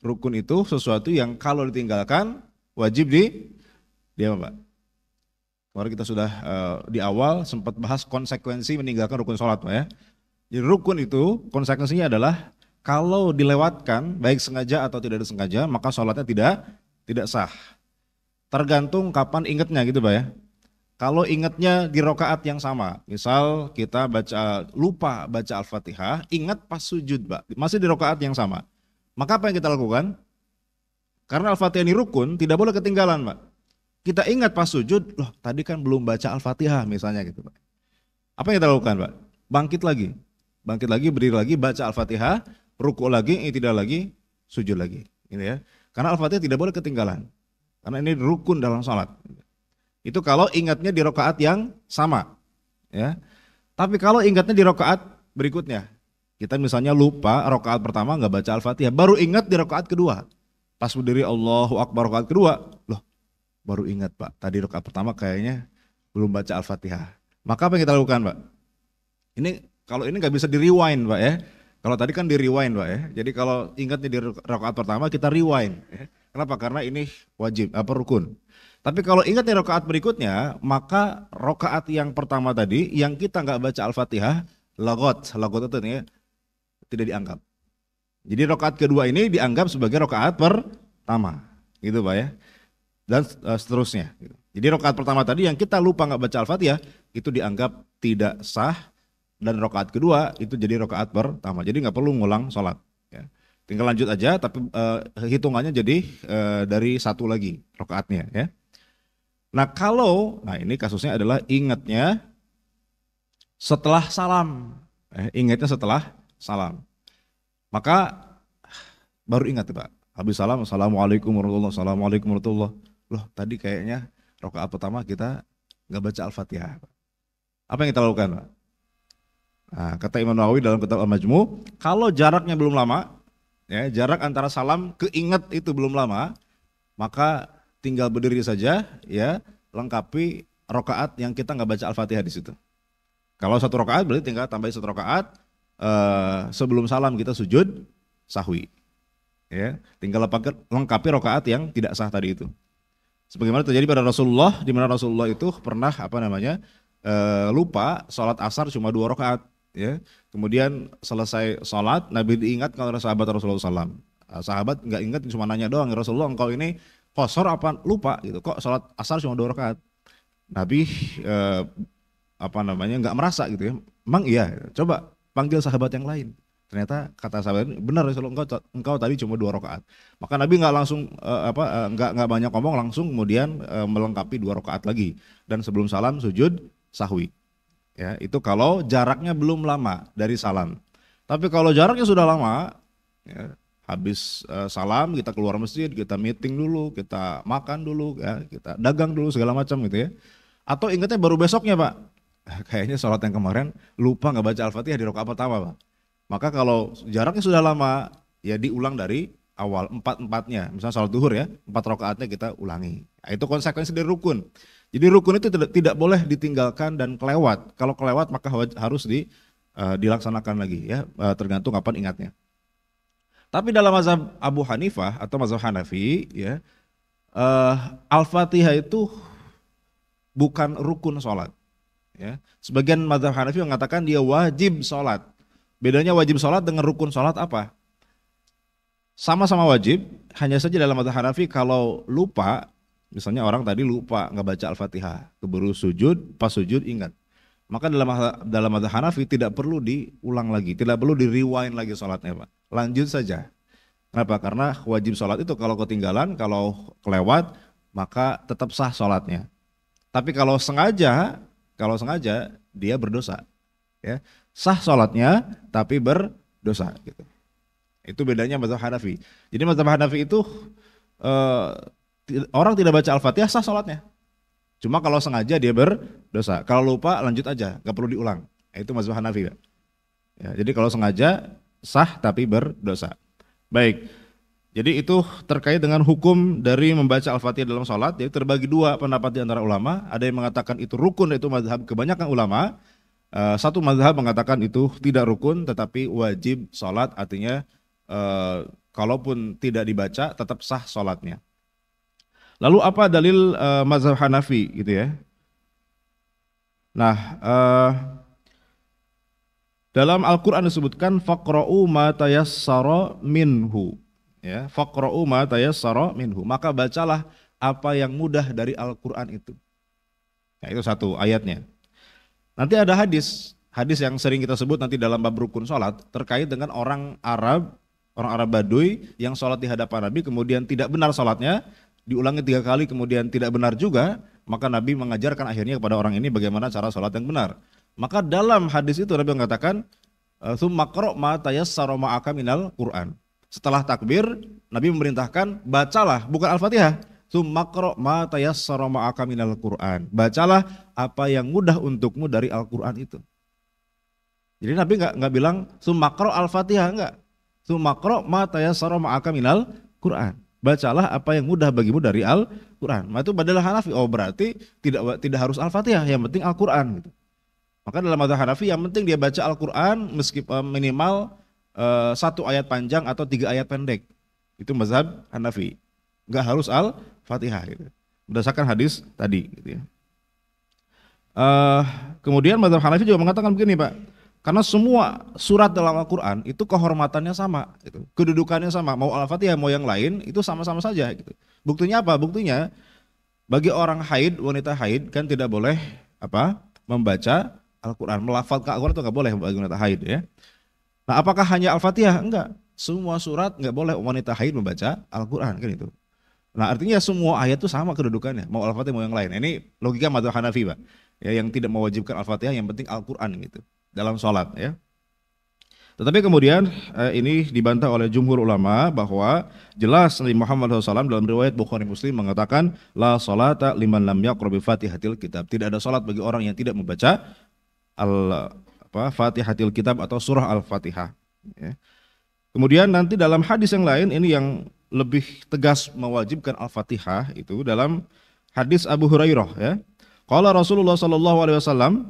Rukun itu sesuatu yang kalau ditinggalkan wajib dia apa? Kemarin kita sudah di awal sempat bahas konsekuensi meninggalkan rukun sholat, Pak ya. Jadi rukun itu konsekuensinya adalah kalau dilewatkan baik sengaja atau tidak disengaja maka sholatnya tidak sah. Tergantung kapan ingatnya gitu, Pak ya. Kalau ingatnya di rokaat yang sama, misal kita lupa baca Al-Fatihah, ingat pas sujud, Pak, masih di rokaat yang sama. Maka apa yang kita lakukan? Karena Al-Fatihah ini rukun, tidak boleh ketinggalan, Pak. Kita ingat pas sujud, loh tadi kan belum baca Al-Fatihah misalnya gitu, Pak. Apa yang kita lakukan, Pak? Bangkit lagi, berdiri lagi, baca Al-Fatihah, ruku lagi, tidak lagi, sujud lagi. Ini ya. Karena Al-Fatihah tidak boleh ketinggalan. Karena ini rukun dalam sholat. Itu kalau ingatnya di rokaat yang sama, ya. Tapi kalau ingatnya di rokaat berikutnya, kita misalnya lupa rokaat pertama nggak baca Al-Fatihah, baru ingat di rokaat kedua. Pas berdiri Allahu Akbar rokaat kedua, loh baru ingat Pak, tadi rokaat pertama kayaknya belum baca Al-Fatihah. Maka apa yang kita lakukan, Pak? Ini kalau ini nggak bisa di rewind, Pak ya. Kalau tadi kan di rewind, Pak ya. Jadi kalau ingatnya di rokaat pertama kita rewind. Ya. Kenapa? Karena ini wajib, rukun. Tapi kalau ingat di rokaat berikutnya, maka rokaat yang pertama tadi yang kita nggak baca Al-Fatihah, lagot itu ya, tidak dianggap. Jadi rokaat kedua ini dianggap sebagai rokaat pertama, gitu Pak ya. Dan seterusnya. Jadi rokaat pertama tadi yang kita lupa nggak baca Al-Fatihah itu dianggap tidak sah, dan rokaat kedua itu jadi rokaat pertama. Jadi nggak perlu ngulang sholat. Ya. Tinggal lanjut aja, tapi hitungannya jadi dari satu lagi rokaatnya. Ya. Nah ini kasusnya adalah ingatnya setelah salam. Ingatnya setelah salam. Maka baru ingat Pak. Habis salam, assalamualaikum warahmatullahi wabarakatuh. Assalamualaikum warahmatullahi wabarakatuh. Loh tadi kayaknya rakaat pertama kita nggak baca Al-Fatihah. Apa yang kita lakukan Pak? Nah, kata Imam Nawawi dalam kitab Al-Majmu, kalau jaraknya belum lama, ya, jarak antara salam ke ingat itu belum lama, maka tinggal berdiri saja, ya, lengkapi rokaat yang kita nggak baca Al-Fatihah di situ. Kalau satu rokaat berarti tinggal tambahin satu rokaat sebelum salam kita sujud sahwi, ya, tinggal lengkapi rokaat yang tidak sah tadi itu. Sebagaimana terjadi pada Rasulullah, di mana Rasulullah itu pernah lupa sholat asar cuma 2 rokaat, ya. Kemudian selesai sholat, Nabi diingat kalau sahabat Rasulullah SAW. Sahabat nggak ingat, cuma nanya doang, Rasulullah engkau ini kosor apa lupa gitu, kok sholat asar cuma 2 rakaat. Nabi nggak merasa gitu ya, emang iya, coba panggil sahabat yang lain. Ternyata kata sahabat, benar Rasulullah, engkau tadi cuma 2 rakaat. Maka Nabi nggak langsung nggak banyak ngomong, langsung kemudian melengkapi 2 rakaat lagi, dan sebelum salam sujud sahwi. Ya, itu kalau jaraknya belum lama dari salam. Tapi kalau jaraknya sudah lama, ya, habis salam kita keluar masjid, kita meeting dulu, kita makan dulu, ya, kita dagang dulu segala macam gitu ya. Atau ingatnya baru besoknya Pak, kayaknya sholat yang kemarin lupa nggak baca Al-Fatihah di rakaat pertama Pak. Maka kalau jaraknya sudah lama, ya diulang dari awal 4-4-nya. Misalnya sholat duhur ya, 4 rakaatnya kita ulangi. Nah, itu konsekuensi dari rukun. Jadi rukun itu tidak boleh ditinggalkan dan kelewat. Kalau kelewat maka harus dilaksanakan lagi ya, tergantung kapan ingatnya. Tapi dalam mazhab Abu Hanifah atau mazhab Hanafi, ya, Al-Fatihah itu bukan rukun sholat. Ya. Sebagian mazhab Hanafi mengatakan dia wajib sholat. Bedanya wajib sholat dengan rukun sholat apa? Sama-sama wajib, hanya saja dalam mazhab Hanafi kalau lupa, misalnya orang tadi lupa nggak baca Al-Fatihah, keburu sujud, pas sujud ingat. Maka dalam mazhab Hanafi tidak perlu diulang lagi, tidak perlu di rewind lagi sholatnya Pak. Lanjut saja. Kenapa? Karena wajib sholat itu kalau ketinggalan, kalau kelewat, maka tetap sah sholatnya. Tapi kalau sengaja dia berdosa. Ya. Sah sholatnya tapi berdosa. Gitu. Itu bedanya mazhab Hanafi. Jadi mazhab Hanafi itu orang tidak baca Al-Fatihah sah sholatnya. Cuma kalau sengaja dia berdosa. Kalau lupa lanjut aja, nggak perlu diulang. Itu mazhab Hanafi. Ya, jadi kalau sengaja sah tapi berdosa. Baik. Jadi itu terkait dengan hukum dari membaca Al-Fatihah dalam sholat. Jadi terbagi 2 pendapat di antara ulama. Ada yang mengatakan itu rukun, itu mazhab kebanyakan ulama. Satu mazhab mengatakan itu tidak rukun tetapi wajib sholat, artinya kalaupun tidak dibaca tetap sah sholatnya. Lalu apa dalil mazhab Hanafi gitu ya? Nah, dalam Al-Quran disebutkan faqra'u ma tayassara minhu. Ya, faqra'u ma tayassara minhu. Maka bacalah apa yang mudah dari Al-Quran itu. Ya, itu satu ayatnya. Nanti ada hadis yang sering kita sebut nanti dalam bab rukun sholat terkait dengan orang Arab Baduy yang sholat di hadapan Nabi kemudian tidak benar sholatnya, diulangi 3 kali kemudian tidak benar juga, maka Nabi mengajarkan akhirnya kepada orang ini bagaimana cara sholat yang benar. Maka dalam hadis itu Nabi mengatakan tsumma qra' ma tayassara ma'aka minal Qur'an. Setelah takbir Nabi memerintahkan bacalah, bukan Al-Fatihah, tsumma qra' ma tayassara ma'aka minal Qur'an. Bacalah apa yang mudah untukmu dari Al-Qur'an itu. Jadi Nabi enggak bilang tsumma qra' Al-Fatihah, enggak. Tsumma qra' ma tayassara ma'aka minal Qur'an. Bacalah apa yang mudah bagimu dari Al-Qur'an. Nah, itu badal Hanafi. Oh, berarti tidak harus Al-Fatihah, yang penting Al-Qur'an gitu. Maka dalam mazhab Hanafi yang penting dia baca Al-Qur'an meskipun minimal 1 ayat panjang atau 3 ayat pendek. Itu mazhab Hanafi. Enggak harus Al-Fatihah gitu. Berdasarkan hadis tadi gitu ya. Kemudian mazhab Hanafi juga mengatakan begini, Pak. Karena semua surat dalam Al-Quran itu kehormatannya sama, gitu. Kedudukannya sama, mau Al-Fatihah mau yang lain itu sama-sama saja. Gitu. Buktinya apa? Buktinya bagi orang haid, wanita haid kan tidak boleh membaca Al-Quran, melafalkan Al-Quran itu nggak boleh bagi wanita haid ya. Nah, apakah hanya Al-Fatihah? Enggak, semua surat nggak boleh wanita haid membaca Al-Quran kan itu. Nah, artinya semua ayat itu sama kedudukannya, mau Al-Fatihah mau yang lain. Ini logika mazhab Hanafi, Pak. Ya, yang tidak mewajibkan Al-Fatihah, yang penting Al-Quran gitu. Dalam sholat ya. Tetapi kemudian ini dibantah oleh jumhur ulama bahwa jelas Nabi Muhammad SAW dalam riwayat Bukhari Muslim mengatakan la sholata liman lam yaqra bi fatihatil kitab. Tidak ada sholat bagi orang yang tidak membaca fatihatil kitab atau surah Al-Fatihah ya. Kemudian nanti dalam hadis yang lain ini yang lebih tegas mewajibkan Al-Fatihah itu dalam hadis Abu Hurairah ya. Qala Rasulullah SAW,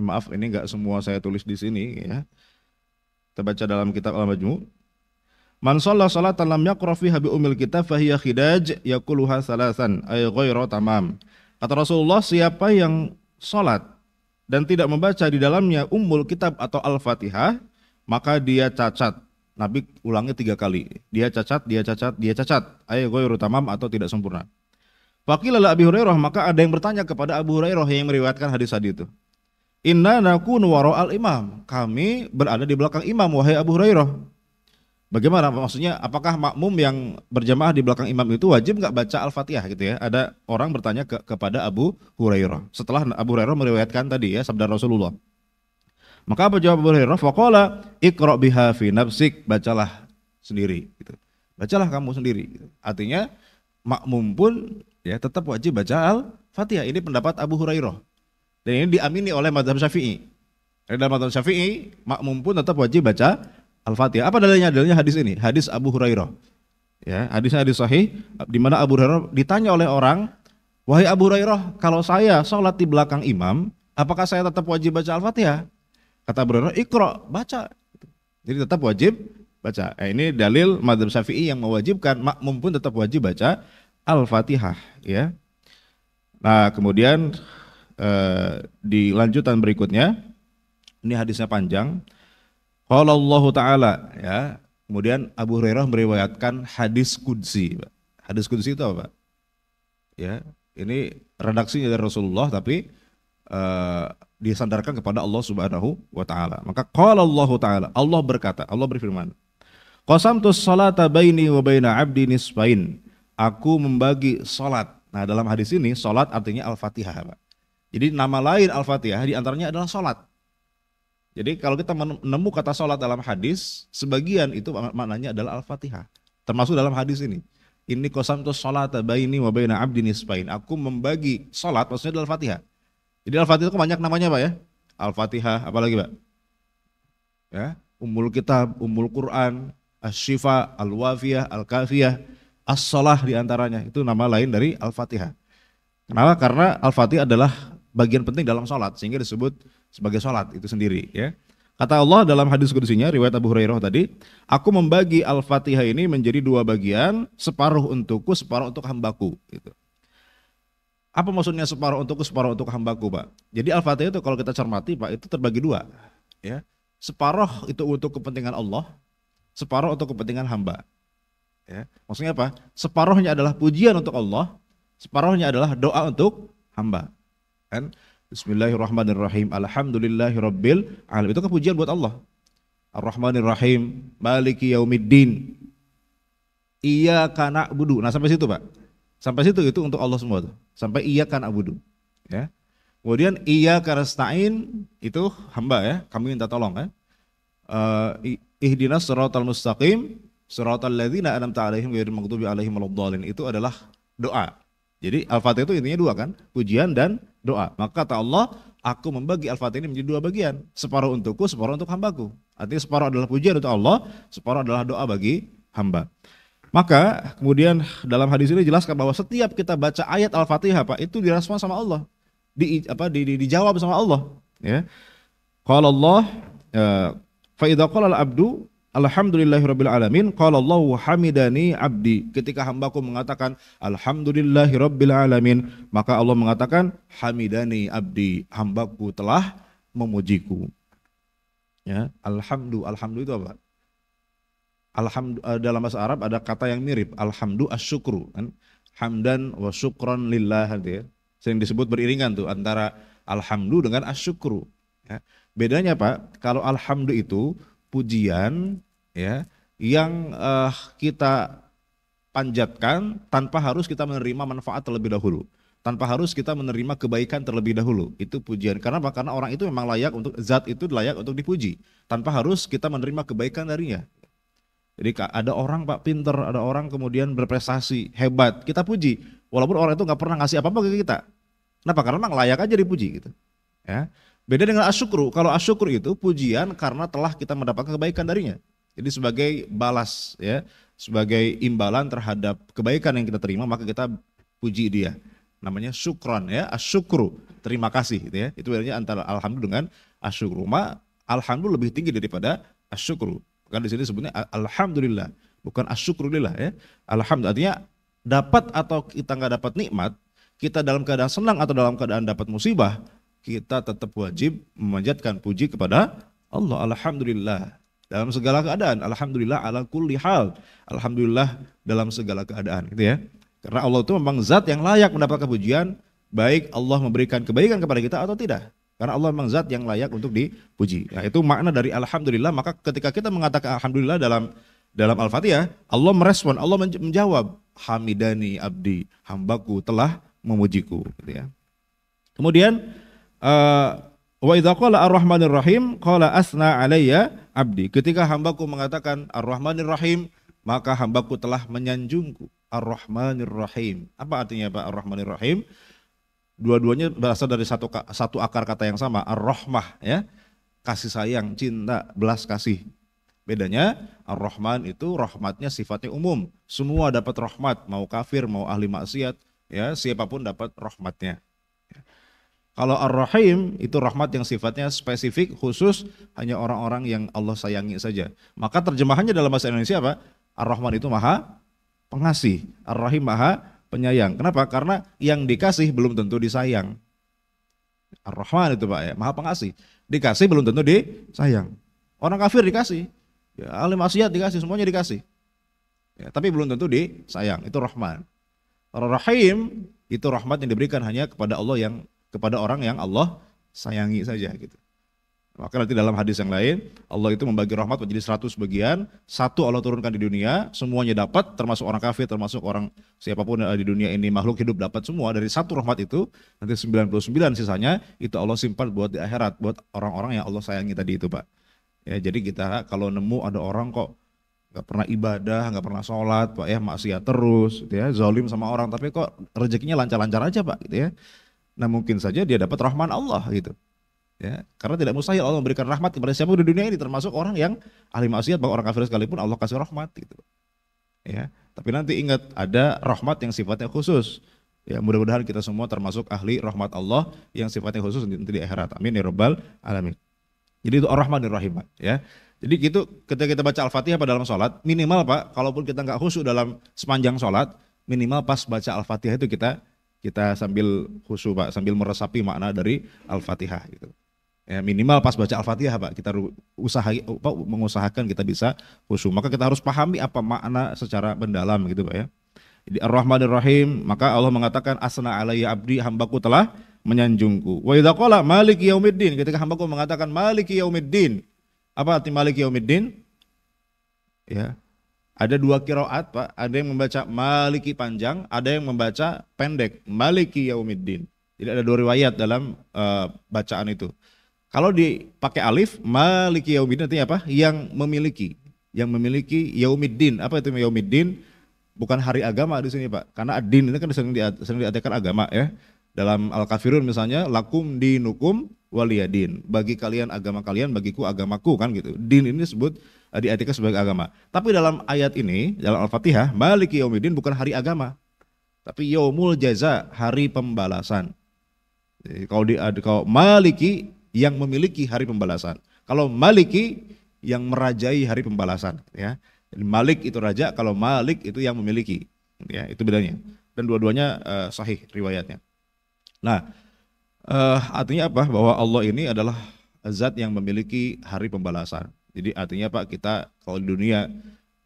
maaf ini enggak semua saya tulis di sini ya. Kita baca dalam kitab Al-Majmu'. Man shalla sholatan lam yaqra fiha bi ummil kitab fa hiya khidaj yaquluha salasan ay ghairu tamam. Kata Rasulullah, siapa yang salat dan tidak membaca di dalamnya ummul kitab atau Al-Fatihah, maka dia cacat. Nabi ulangi 3 kali. Dia cacat, dia cacat, dia cacat. Ay ghairu tamam atau tidak sempurna. Faqila la Abi Hurairah, maka ada yang bertanya kepada Abu Hurairah yang meriwayatkan hadis tadi itu. Inna nakunu wara'al imam. Kami berada di belakang imam, wahai Abu Hurairah. Bagaimana maksudnya? Apakah makmum yang berjamaah di belakang imam itu wajib enggak baca Al-Fatihah gitu ya? Ada orang bertanya kepada Abu Hurairah. Setelah Abu Hurairah meriwayatkan tadi ya sabda Rasulullah. Maka apa jawab Abu Hurairah? Faqala iqra' biha fi nafsik, bacalah sendiri gitu. Bacalah kamu sendiri gitu. Artinya makmum pun ya tetap wajib baca Al-Fatihah. Ini pendapat Abu Hurairah. Dan ini diamini oleh mazhab Syafi'i. Dalam mazhab Syafi'i, makmum pun tetap wajib baca Al-Fatihah. Apa dalilnya? Dalilnya hadis ini, hadis Abu Hurairah. Ya, hadisnya hadis sahih di mana Abu Hurairah ditanya oleh orang, "Wahai Abu Hurairah, kalau saya sholat di belakang imam, apakah saya tetap wajib baca Al-Fatihah?" Kata Abu Hurairah, "Iqra', baca." Jadi tetap wajib baca. Ini dalil mazhab Syafi'i yang mewajibkan makmum pun tetap wajib baca Al-Fatihah, ya. Nah, kemudian di lanjutan berikutnya, ini hadisnya panjang. Qala Allah Ta'ala ya. Kemudian Abu Hurairah meriwayatkan hadis qudsi. Hadis qudsi itu apa, Pak? Ya, ini redaksinya dari Rasulullah tapi disandarkan kepada Allah Subhanahu wa taala. Maka qala Allah Ta'ala, Allah berkata, Allah berfirman, qasamtus sholata baini wa baina 'abdi nisfain. Aku membagi salat. Nah, dalam hadis ini salat artinya Al-Fatihah, Pak. Jadi nama lain Al-Fatihah diantaranya adalah sholat. Jadi kalau kita menemu kata sholat dalam hadis, sebagian itu maknanya adalah Al-Fatihah. Termasuk dalam hadis ini. Ini qasamtus sholata baini wa baina 'abdi nisfain. Aku membagi sholat, maksudnya adalah Al-Fatihah. Jadi Al-Fatihah itu banyak namanya, Pak ya. Al-Fatihah, apalagi, Pak? Ya, Ummul Kitab, Ummul Quran, Asy-Syifa, Al-Wafiyah, Al-Kafiyah, As-Shalah diantaranya. Itu nama lain dari Al-Fatihah. Kenapa? Karena Al-Fatihah adalah bagian penting dalam sholat sehingga disebut sebagai sholat itu sendiri ya. Kata Allah dalam hadis kudusinya, riwayat Abu Hurairah tadi, aku membagi Al-Fatihah ini menjadi dua bagian, separuh untukku, separuh untuk hambaku. Gitu. Apa maksudnya separuh untukku, separuh untuk hambaku, Pak? Jadi Al-Fatihah itu kalau kita cermati, Pak, itu terbagi dua. Ya. Separuh itu untuk kepentingan Allah, separuh untuk kepentingan hamba. Ya. Maksudnya apa? Separuhnya adalah pujian untuk Allah, separuhnya adalah doa untuk hamba. Kan? Bismillahirrahmanirrahim. Alhamdulillahirabbil alamin. Itu kan pujian buat Allah. Ar-Rahmanir-Rahim, Maliki Yaumiddin. Iyyaka na'budu. Nah, sampai situ, Pak. Sampai situ itu untuk Allah semua tuh. Sampai iyyaka na'budu. Ya. Kemudian iyyaka nasta'in itu hamba ya, kami minta tolong ya. Ihdinas siratal mustaqim, siratal ladzina an'amta 'alaihim ghairil maghdubi 'alaihim waladdallin. Itu adalah doa. Jadi Al-Fatihah itu intinya dua kan, pujian dan doa. Maka kata Allah, aku membagi Al-Fatihah ini menjadi dua bagian, separuh untukku, separuh untuk hambaku. Artinya separuh adalah pujian untuk Allah, separuh adalah doa bagi hamba. Maka kemudian dalam hadis ini dijelaskan bahwa setiap kita baca ayat Al-Fatihah, Pak, itu direspon sama Allah, dijawab sama Allah. Ya. Qala Allah, fa idza qala al-abdu alhamdulillahirabbil alamin, qala Allahu hamidani abdi. Ketika hambaku mengatakan alhamdulillahirabbil alamin, maka Allah mengatakan hamidani abdi, hambaku telah memujiku. Ya, alhamdu itu apa? Alhamdu dalam bahasa Arab ada kata yang mirip, alhamdu asyukru kan? Hamdan wa syukran lillah gitu ya. Sering disebut beriringan tuh antara alhamdu dengan asyukru. Ya. Bedanya Pak, kalau alhamdu itu pujian ya yang kita panjatkan tanpa harus kita menerima manfaat terlebih dahulu, tanpa harus kita menerima kebaikan terlebih dahulu. Itu pujian. Karena apa? Karena orang itu memang layak untuk, zat itu layak untuk dipuji tanpa harus kita menerima kebaikan darinya. Jadi ada orang Pak pinter, ada orang kemudian berprestasi hebat, kita puji walaupun orang itu nggak pernah ngasih apa-apa ke kita. Kenapa? Karena memang layak aja dipuji gitu. Ya. Beda dengan asyukru. Kalau asyukru itu pujian karena telah kita mendapatkan kebaikan darinya. Jadi sebagai balas ya, sebagai imbalan terhadap kebaikan yang kita terima, maka kita puji dia. Namanya syukron ya, asyukru, terima kasih gitu ya. Itu bedanya antara alhamdulillah dengan asyukru. Alhamdulillah lebih tinggi daripada asyukru. Kan di sini sebutnya alhamdulillah, bukan asyukrulillah ya. Alhamdulillah artinya dapat atau kita nggak dapat nikmat, kita dalam keadaan senang atau dalam keadaan dapat musibah, kita tetap wajib memanjatkan puji kepada Allah. Alhamdulillah dalam segala keadaan, alhamdulillah ala kulli hal, alhamdulillah dalam segala keadaan gitu ya. Karena Allah itu memang zat yang layak mendapatkan pujian, baik Allah memberikan kebaikan kepada kita atau tidak. Karena Allah memang zat yang layak untuk dipuji. Nah, itu makna dari alhamdulillah. Maka ketika kita mengatakan alhamdulillah dalam Al-Fatihah, Allah merespon, Allah menjawab, hamidani abdi, hambaku telah memujiku gitu ya. Kemudian wa idza qala ar-rahmanir rahim qala asna alayya abdi. Ketika hambaku mengatakan ar-rahmanir rahim, maka hambaku telah menyanjungku. Ar-rahmanir rahim. Apa artinya Pak ar-rahmanir rahim? Dua-duanya berasal dari satu akar kata yang sama, ar-rahmah ya. Kasih sayang, cinta, belas kasih. Bedanya ar-rahman itu rahmatnya sifatnya umum. Semua dapat rahmat, mau kafir, mau ahli maksiat, ya, siapapun dapat rahmatnya. Kalau ar-rahim itu rahmat yang sifatnya spesifik, khusus, hanya orang-orang yang Allah sayangi saja. Maka terjemahannya dalam bahasa Indonesia apa? Ar-Rahman itu maha pengasih, ar-Rahim maha penyayang. Kenapa? Karena yang dikasih belum tentu disayang. Ar-Rahman itu Pak ya, maha pengasih. Dikasih belum tentu disayang. Orang kafir dikasih, ya, ahli maksiat dikasih, semuanya dikasih. Ya, tapi belum tentu disayang, itu Rahman. Ar-Rahim itu rahmat yang diberikan hanya kepada orang yang Allah sayangi saja gitu. Maka nanti dalam hadis yang lain, Allah itu membagi rahmat menjadi 100 bagian, satu Allah turunkan di dunia, semuanya dapat, termasuk orang kafir, termasuk orang siapapun di dunia ini, makhluk hidup dapat semua, dari satu rahmat itu, nanti 99 sisanya, itu Allah simpan buat di akhirat, buat orang-orang yang Allah sayangi tadi itu Pak. Ya, jadi kita kalau nemu ada orang kok nggak pernah ibadah, nggak pernah sholat, Pak ya, maksiat terus, gitu ya, zalim sama orang, tapi kok rezekinya lancar-lancar aja Pak, gitu ya. Nah mungkin saja dia dapat rahman Allah gitu. Ya, karena tidak mustahil Allah memberikan rahmat kepada siapa di dunia ini, termasuk orang yang ahli maksiat, bahkan orang kafir sekalipun Allah kasih rahmat gitu. Ya, tapi nanti ingat ada rahmat yang sifatnya khusus. Ya, mudah-mudahan kita semua termasuk ahli rahmat Allah yang sifatnya khusus nanti di akhirat. Amin ya rabbal alamin. Jadi itu Ar-Rahmanir Rahim Pak, ya. Jadi gitu ketika kita baca Al-Fatihah pada dalam sholat, minimal Pak, kalaupun kita nggak khusyuk dalam sepanjang sholat, minimal pas baca Al-Fatihah itu kita sambil khusyuk Pak, sambil meresapi makna dari Al-Fatihah gitu. Ya, minimal pas baca Al-Fatihah Pak, kita mengusahakan kita bisa khusyuk. Maka kita harus pahami apa makna secara mendalam gitu Pak ya. Jadi Ar-Rahmanir Rahim, maka Allah mengatakan asna alayya abdi, hambaku telah menyanjungku. Wa idza qala maliki yaumiddin, ketika hambaku mengatakan maliki yaumiddin. Apa arti maliki yaumiddin? Ya. Ada dua qiraat Pak, ada yang membaca maliki panjang, ada yang membaca pendek, maliki yaumiddin. Jadi ada dua riwayat dalam bacaan itu. Kalau dipakai alif, maliki yaumiddin artinya apa? Yang memiliki yaumiddin. Apa itu yaumiddin? Bukan hari agama di sini Pak, karena ad-din ini kan sering diartikan agama ya. Dalam Al-Kafirun misalnya, lakum dinukum waliyadin. Bagi kalian agama kalian, bagiku agamaku kan gitu. Din ini disebut diartikan sebagai agama. Tapi dalam ayat ini, dalam Al-Fatihah, maliki yaumiddin bukan hari agama, tapi yaumul jaza, hari pembalasan. Jadi kalau maliki yang memiliki hari pembalasan. Kalau maliki yang merajai hari pembalasan ya. Jadi Malik itu raja, kalau Malik itu yang memiliki, ya itu bedanya. Dan dua-duanya sahih riwayatnya. Nah, artinya apa? Bahwa Allah ini adalah zat yang memiliki hari pembalasan. Jadi artinya Pak, kita kalau di dunia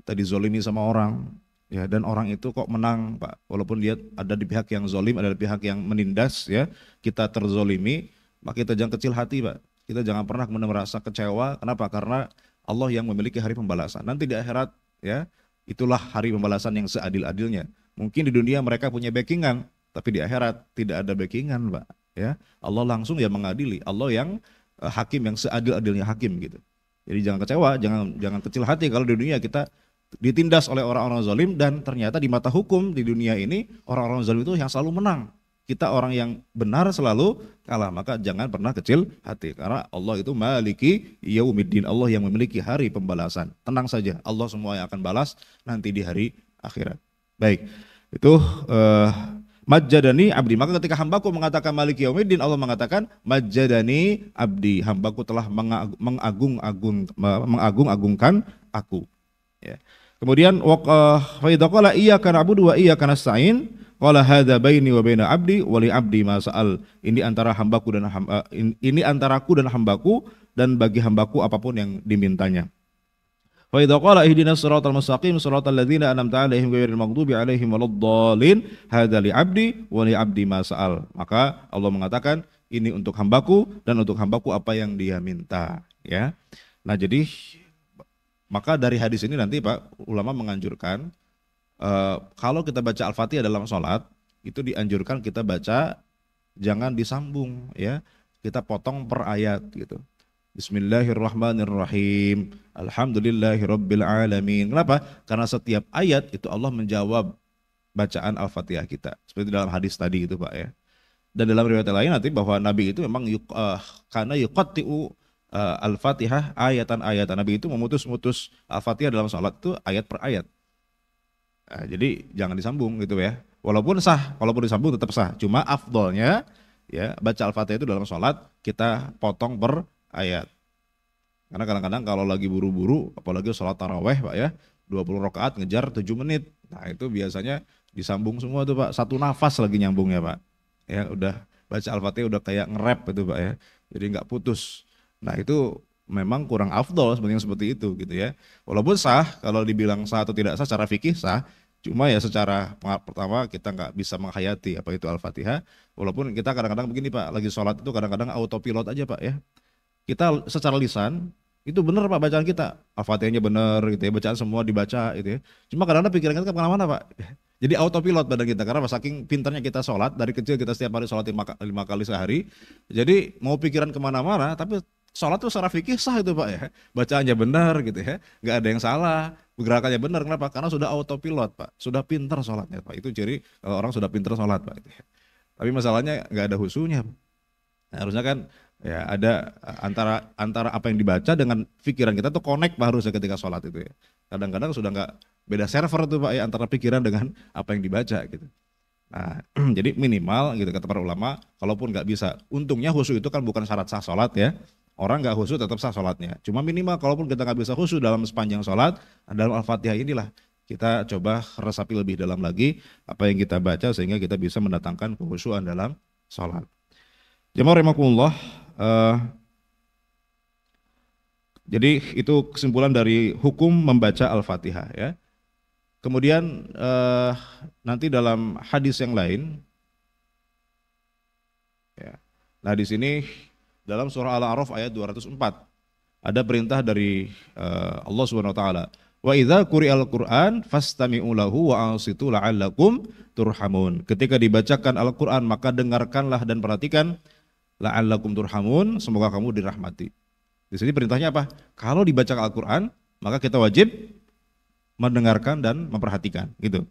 kita dizolimi sama orang, ya dan orang itu kok menang Pak, walaupun dia ada di pihak yang zolim, ada di pihak yang menindas, ya kita terzolimi, maka kita jangan kecil hati Pak. Kita jangan pernah merasa kecewa. Kenapa? Karena Allah yang memiliki hari pembalasan. Nanti di akhirat ya, itulah hari pembalasan yang seadil-adilnya. Mungkin di dunia mereka punya backingan, tapi di akhirat tidak ada backingan, Pak. Ya, Allah langsung yang mengadili. Allah yang hakim, yang seadil-adilnya hakim gitu. Jadi jangan kecewa, jangan kecil hati kalau di dunia kita ditindas oleh orang-orang zalim dan ternyata di mata hukum di dunia ini orang-orang zalim itu yang selalu menang. Kita orang yang benar selalu kalah, maka jangan pernah kecil hati karena Allah itu maliki yaumiddin, Allah yang memiliki hari pembalasan. Tenang saja, Allah semua yang akan balas nanti di hari akhirat. Baik, itu majjadani abdi. Maka ketika hambaku mengatakan maliki yaumiddin, Allah mengatakan majjadani abdi, hambaku telah mengagung-agungkan aku. Ya. Kemudian fa idza qala iyyaka na'budu wa iyyaka nasta'in qala hadza baini wa baina abdi wa li abdi ma sa'al. Ini antara hambaku dan ini antaraku dan hambaku, dan bagi hambaku apapun yang dimintanya. Fa idza qala ihdinas siratal mustaqim siratal ladzina an'amta 'alaihim ghairil maghdubi 'alaihim waladdallin hadza li abdi wa li abdi ma sa'al. Maka Allah mengatakan ini untuk hambaku dan untuk hambaku apa yang dia minta, ya. Nah, jadi maka dari hadis ini nanti Pak, ulama menganjurkan kalau kita baca Al-Fatihah dalam sholat, itu dianjurkan kita baca jangan disambung ya, kita potong per ayat gitu. Bismillahirrahmanirrahim, alhamdulillahirabbil alamin. Kenapa? Karena setiap ayat itu Allah menjawab bacaan Al-Fatihah kita. Seperti dalam hadis tadi itu Pak ya. Dan dalam riwayat lain nanti bahwa Nabi itu memang karena yuqatti'u Al-Fatihah ayatan-ayatan. Nabi itu memutus-mutus Al-Fatihah dalam sholat itu ayat per ayat. Nah, jadi jangan disambung gitu ya. Walaupun sah, walaupun disambung tetap sah. Cuma afdolnya ya baca Al-Fatihah itu dalam sholat kita potong per ayat. Karena kadang-kadang kalau lagi buru-buru, apalagi sholat taraweh Pak ya, 20 rakaat ngejar 7 menit. Nah itu biasanya disambung semua tuh Pak. Satu nafas lagi nyambungnya Pak. Ya udah baca Al-Fatihah udah kayak nge-rap itu Pak ya. Jadi nggak putus. Nah itu memang kurang afdol sebenarnya seperti itu gitu ya. Walaupun sah, kalau dibilang sah atau tidak sah secara fikih sah, cuma ya secara pertama kita nggak bisa menghayati apa itu Al-Fatihah. Walaupun kita kadang-kadang begini Pak, lagi sholat itu kadang-kadang autopilot aja Pak ya. Kita secara lisan itu benar Pak bacaan kita, Al-Fatihahnya benar gitu ya, bacaan semua dibaca gitu ya. Cuma kadang-kadang pikiran kita kemana-mana Pak. Jadi autopilot badan kita karena saking pintarnya kita sholat, dari kecil kita setiap hari sholat 5 kali sehari. Jadi mau pikiran kemana-mana tapi sholat tuh secara fikih sah itu Pak ya, bacaannya benar gitu ya, nggak ada yang salah, gerakannya benar. Kenapa? Karena sudah autopilot Pak, sudah pintar sholatnya Pak. Itu ciri kalau orang sudah pintar sholat Pak. Tapi masalahnya nggak ada husunya. Nah, harusnya kan ya ada antara apa yang dibaca dengan pikiran kita tuh connect Pak harusnya ketika sholat itu ya. Kadang-kadang sudah nggak beda server tuh Pak ya antara pikiran dengan apa yang dibaca gitu. Nah, jadi minimal gitu kata para ulama, kalaupun nggak bisa, untungnya khusyuk itu kan bukan syarat sah sholat ya. Orang nggak khusyuk tetap sah sholatnya. Cuma minimal kalaupun kita nggak bisa khusyuk dalam sepanjang sholat, dalam Al-Fatihah inilah kita coba resapi lebih dalam lagi apa yang kita baca sehingga kita bisa mendatangkan kekhusyuan dalam sholat. Jemaah rahimakumullah, jadi itu kesimpulan dari hukum membaca Al-Fatihah ya. Kemudian nanti dalam hadis yang lain, ya. Nah di sini dalam surah Al-A'raf ayat 204 ada perintah dari Allah Subhanahu Wa Taala. Wa idza quri'al Qur'an fastami'u lahu wa ansitu la'allakum turhamun. Ketika dibacakan Al-Qur'an maka dengarkanlah dan perhatikan la'allakum turhamun, semoga kamu dirahmati. Di sini perintahnya apa? Kalau dibaca Al-Qur'an maka kita wajib mendengarkan dan memperhatikan gitu.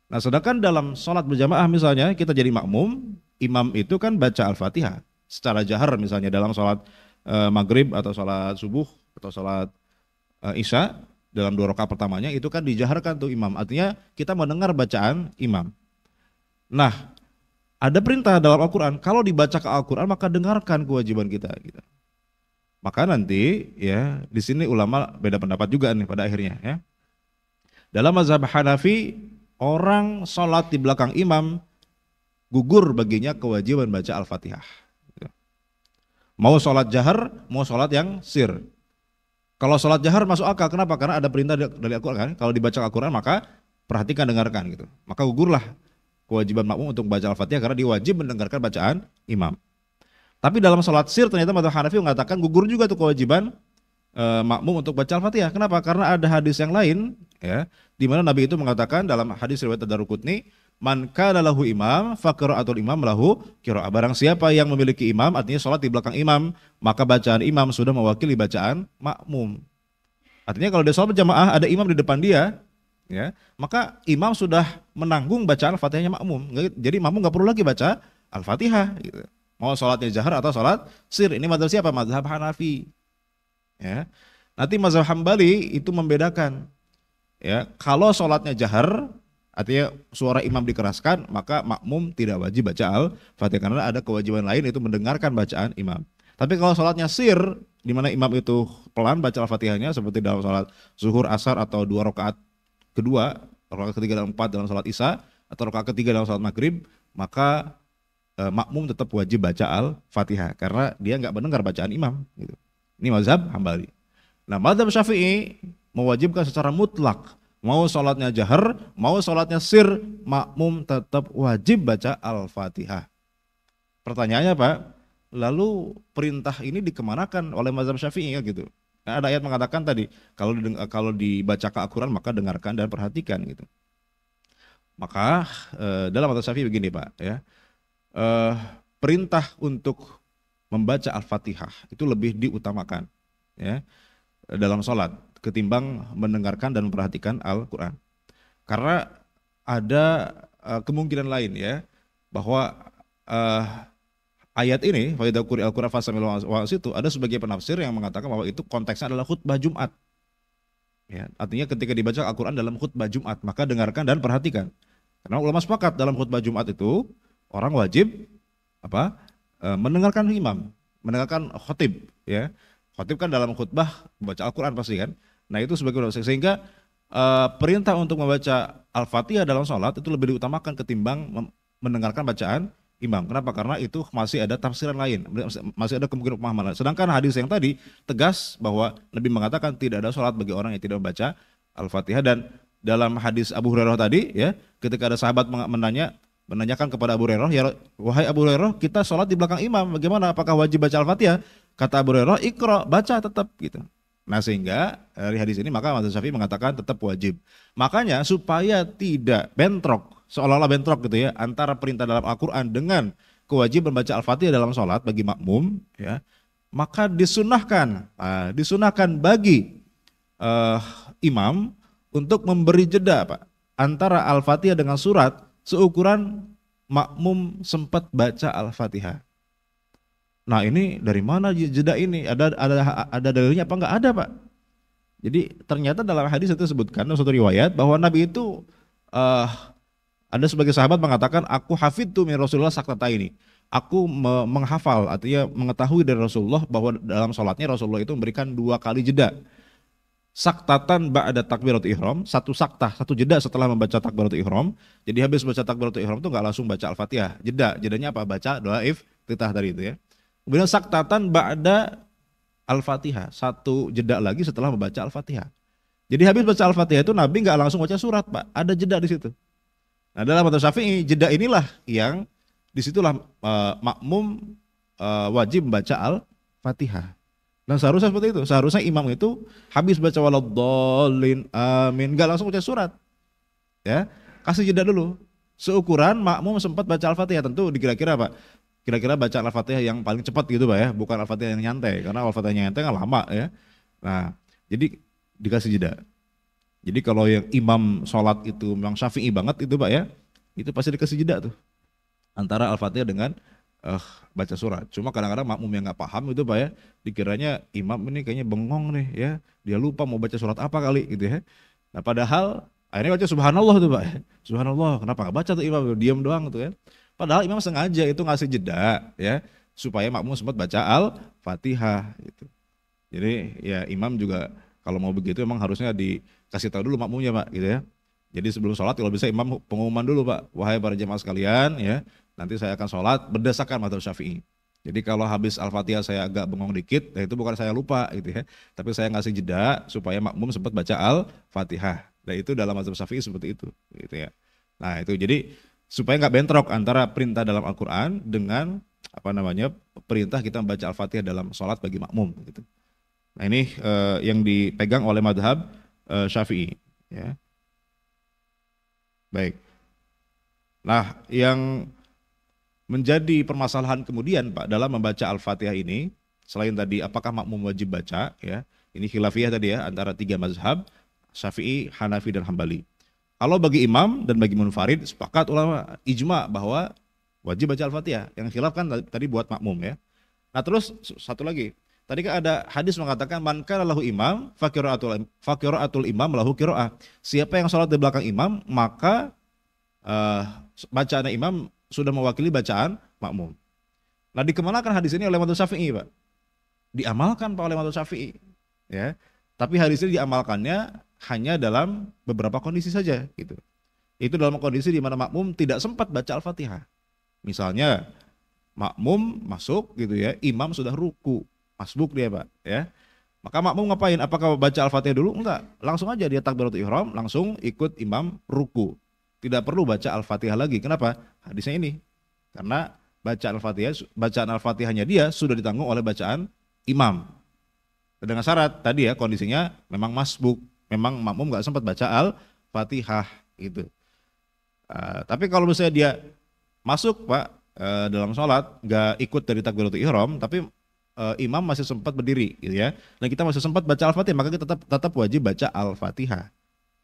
Nah, sedangkan dalam sholat berjamaah misalnya kita jadi makmum, imam itu kan baca Al-Fatihah secara jahar misalnya dalam sholat maghrib atau sholat subuh atau sholat isya dalam 2 rakaat pertamanya itu kan dijaharkan tuh imam. Artinya kita mendengar bacaan imam. Nah, ada perintah dalam Al-Quran kalau dibaca ke Al-Quran maka dengarkan kewajiban kita. Gitu. Maka nanti ya di sini ulama beda pendapat juga nih pada akhirnya ya. Dalam mazhab Hanafi orang sholat di belakang imam gugur baginya kewajiban baca Al-Fatihah. Mau sholat jahar, mau sholat yang sir. Kalau sholat jahar masuk akal, kenapa? Karena ada perintah dari Al-Quran. Kalau dibaca Al-Quran maka perhatikan, dengarkan gitu. Maka gugurlah kewajiban makmum untuk baca Al-Fatihah karena dia wajib mendengarkan bacaan imam. Tapi dalam sholat sir ternyata mazhab Hanafi mengatakan gugur juga tuh kewajiban makmum untuk baca Al-Fatihah. Kenapa? Karena ada hadis yang lain ya, di mana Nabi itu mengatakan dalam hadis riwayat Ad-Darqutni, man kana lahu imam faqira'atul imam lahu qira'ah. Barang siapa yang memiliki imam, artinya sholat di belakang imam, maka bacaan imam sudah mewakili bacaan makmum. Artinya kalau dia sholat berjamaah ada imam di depan dia, ya, maka imam sudah menanggung bacaan Al-Fatihahnya makmum. Jadi makmum nggak perlu lagi baca Al-Fatihah. Gitu. Mau sholatnya jahar atau sholat sir. Ini mazhab siapa? Mazhab Hanafi. Ya. Nanti mazhab Hambali itu membedakan. Ya, kalau sholatnya jahar, artinya suara imam dikeraskan, maka makmum tidak wajib baca Al-Fatihah karena ada kewajiban lain itu mendengarkan bacaan imam. Tapi kalau sholatnya sir, di mana imam itu pelan baca Al-Fatihahnya seperti dalam sholat zuhur, asar atau 2 rakaat kedua, rakaat ketiga dan 4 dalam sholat isya atau rakaat ketiga dalam sholat maghrib, maka makmum tetap wajib baca Al-Fatihah karena dia nggak mendengar bacaan imam. Gitu. Ini mazhab Hambali. Nah, mazhab Syafi'i mewajibkan secara mutlak. Mau sholatnya jahar, mau sholatnya sir, makmum tetap wajib baca Al-Fatihah. Pertanyaannya Pak, lalu perintah ini dikemanakan oleh mazhab Syafi'i ya gitu? Nah, ada ayat mengatakan tadi, kalau dibaca ke Al-Quran maka dengarkan dan perhatikan gitu. Maka dalam mazhab Syafi'i begini Pak, ya, perintah untuk membaca Al-Fatihah itu lebih diutamakan ya dalam sholat ketimbang mendengarkan dan memperhatikan Al-Quran. Karena ada kemungkinan lain ya, bahwa ayat ini, fa'idza quri'al Qur'an fastami'u lahu itu ada sebagai penafsir yang mengatakan bahwa itu konteksnya adalah khutbah Jumat. Ya, artinya ketika dibaca Al-Quran dalam khutbah Jumat, maka dengarkan dan perhatikan. Karena ulama sepakat dalam khutbah Jumat itu, orang wajib mendengarkan imam, mendengarkan khotib. Ya. Khotib kan dalam khutbah membaca Al-Quran pasti kan. Nah itu sebagai sehingga perintah untuk membaca Al-Fatihah dalam sholat itu lebih diutamakan ketimbang mendengarkan bacaan imam. Kenapa? Karena itu masih ada tafsiran lain, masih ada kemungkinan pemahaman lain. Sedangkan hadis yang tadi tegas bahwa Nabi mengatakan tidak ada sholat bagi orang yang tidak membaca Al-Fatihah. Dan dalam hadis Abu Hurairah tadi, ya, ketika ada sahabat menanyakan kepada Abu Hurairah, ya wahai Abu Hurairah, kita sholat di belakang imam, bagaimana? Apakah wajib baca Al-Fatihah? Kata Abu Hurairah, Iqra, baca tetap gitu. Nah sehingga dari hadis ini maka mazhab Syafi'i mengatakan tetap wajib. Makanya supaya tidak bentrok, seolah-olah bentrok gitu ya, antara perintah dalam Al-Quran dengan kewajiban membaca Al-Fatihah dalam sholat bagi makmum, ya, maka disunahkan bagi imam untuk memberi jeda Pak, antara Al-Fatihah dengan surat seukuran makmum sempat baca Al-Fatihah. Nah ini dari mana jeda ini? Ada dalilnya apa? Enggak ada Pak. Jadi ternyata dalam hadis itu disebutkan dalam suatu riwayat bahwa Nabi itu ada sebagai sahabat mengatakan, aku hafidtu min Rasulullah saktata ini. aku menghafal, artinya mengetahui dari Rasulullah bahwa dalam sholatnya Rasulullah itu memberikan 2 kali jeda. Saktatan ba'da takbiratul ihram, satu saktah, satu jeda setelah membaca takbiratul ihram. Jadi habis baca takbiratul ihram itu nggak langsung baca Al-Fatihah, jedanya apa? Baca doa iftitah tadi itu ya. Kemudian saktatan ba'da Al-Fatihah, satu jeda lagi setelah membaca Al-Fatihah. Jadi habis baca Al-Fatihah itu Nabi nggak langsung baca surat, Pak, ada jeda di situ. Nah, dalam mazhab Syafi'i jeda inilah yang disitulah makmum wajib membaca Al-Fatihah. Dan seharusnya seperti itu. Seharusnya imam itu habis baca waladhdallin amin, nggak langsung baca surat. Ya, kasih jeda dulu. Seukuran makmum sempat baca Al-Fatihah, tentu dikira-kira Pak. Kira-kira baca Al-Fatihah yang paling cepat gitu Pak ya, bukan Al-Fatihah yang nyantai, karena Al-Fatihah yang nyantai kan lama ya. Nah, jadi dikasih jeda. Jadi kalau yang imam sholat itu memang Syafi'i banget itu Pak ya, itu pasti dikasih jeda tuh antara Al-Fatihah dengan baca surat. Cuma kadang-kadang makmum yang nggak paham itu Pak ya, dikiranya imam ini kayaknya bengong nih ya, dia lupa mau baca surat apa kali gitu ya. Nah padahal akhirnya baca subhanallah tuh Pak, subhanallah, kenapa nggak baca tuh imam, diam doang tuh kan. Padahal imam sengaja itu ngasih jeda ya, supaya makmum sempat baca Al-Fatihah gitu. Jadi ya imam juga kalau mau begitu emang harusnya dikasih tahu dulu makmumnya Pak gitu ya. Jadi sebelum sholat kalau bisa imam pengumuman dulu Pak, wahai para jemaah sekalian ya, nanti saya akan sholat berdasarkan mazhab Syafi'i. Jadi kalau habis Al-Fatihah saya agak bengong dikit, nah itu bukan saya lupa gitu ya, tapi saya ngasih jeda supaya makmum sempat baca Al-Fatihah. Dan itu dalam mazhab Syafi'i seperti itu gitu ya. Nah itu jadi supaya nggak bentrok antara perintah dalam Al-Quran dengan perintah kita membaca Al-Fatihah dalam sholat bagi makmum gitu. Nah ini yang dipegang oleh mazhab Syafi'i ya. Baik. Nah, yang menjadi permasalahan kemudian Pak dalam membaca Al-Fatihah ini, selain tadi apakah makmum wajib baca ya, ini khilafiyah tadi ya antara 3 mazhab, Syafi'i, Hanafi dan Hambali. Kalau bagi imam dan bagi munfarid sepakat ulama ijma bahwa wajib baca Al-Fatihah. Yang khilaf kan tadi buat makmum ya. Nah, terus satu lagi. Tadi kan ada hadis mengatakan man kana lahu imam faqiraatul imam lahu qiraah. Siapa yang sholat di belakang imam maka bacaan imam sudah mewakili bacaan makmum. Nah, dikemanakan hadis ini oleh mazhab Syafi'i, Pak? Diamalkan Pak oleh mazhab Syafi'i, ya. Tapi hadis ini diamalkannya hanya dalam beberapa kondisi saja, gitu. Itu dalam kondisi di mana makmum tidak sempat baca Al-Fatihah. Misalnya makmum masuk gitu ya, imam sudah ruku, masbuk dia Pak, ya. Maka makmum ngapain? Apakah baca Al-Fatihah dulu? Enggak, langsung aja dia takbiratul ihram, langsung ikut imam ruku. Tidak perlu baca Al-Fatihah lagi. Kenapa? Hadisnya ini. Karena bacaan Al-Fatihahnya dia sudah ditanggung oleh bacaan imam. Dengan syarat tadi ya kondisinya memang masbuk, memang makmum nggak sempat baca Al-Fatihah gitu. Tapi kalau misalnya dia masuk Pak dalam sholat nggak ikut dari takbiratul ihram, tapi imam masih sempat berdiri gitu ya, dan kita masih sempat baca Al-Fatihah, maka kita tetap wajib baca Al-Fatihah.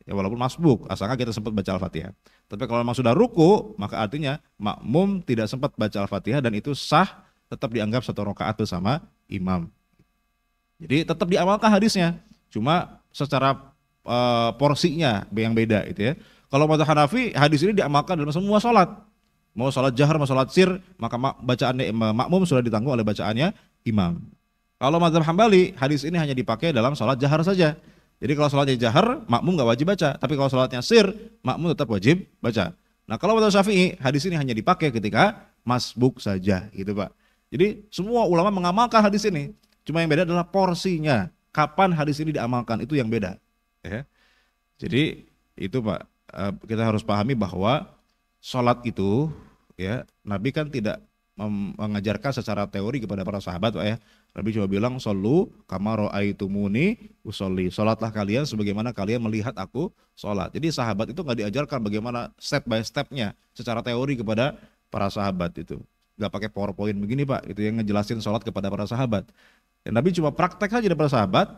Ya walaupun masbuk, asalkan kita sempat baca Al-Fatihah. Tapi kalau memang sudah ruku, maka artinya makmum tidak sempat baca Al-Fatihah dan itu sah, tetap dianggap 1 rakaat bersama imam. Jadi tetap diamalkan hadisnya, cuma secara porsinya yang beda itu ya. Kalau mazhab Hanafi, hadis ini diamalkan dalam semua sholat. Mau sholat jahar, mau sholat sir, maka bacaannya makmum sudah ditanggung oleh bacaannya imam. Kalau mazhab Hambali, hadis ini hanya dipakai dalam sholat jahar saja. Jadi kalau sholatnya jahar, makmum nggak wajib baca. Tapi kalau sholatnya sir, makmum tetap wajib baca. Nah kalau mazhab Syafi'i, hadis ini hanya dipakai ketika masbuk saja, gitu Pak. Jadi semua ulama mengamalkan hadis ini. Cuma yang beda adalah porsinya. Kapan hadis ini diamalkan, itu yang beda. Ya. Jadi itu Pak, kita harus pahami bahwa sholat itu, ya Nabi kan tidak mengajarkan secara teori kepada para sahabat Pak ya. Nabi cuma bilang shollu kama ra'aitumuni usolli. Sholatlah kalian sebagaimana kalian melihat aku sholat. Jadi sahabat itu nggak diajarkan bagaimana step by stepnya secara teori kepada para sahabat itu. Nggak pakai PowerPoint begini Pak, itu yang ngejelasin sholat kepada para sahabat. Dan Nabi cuma praktek saja kepada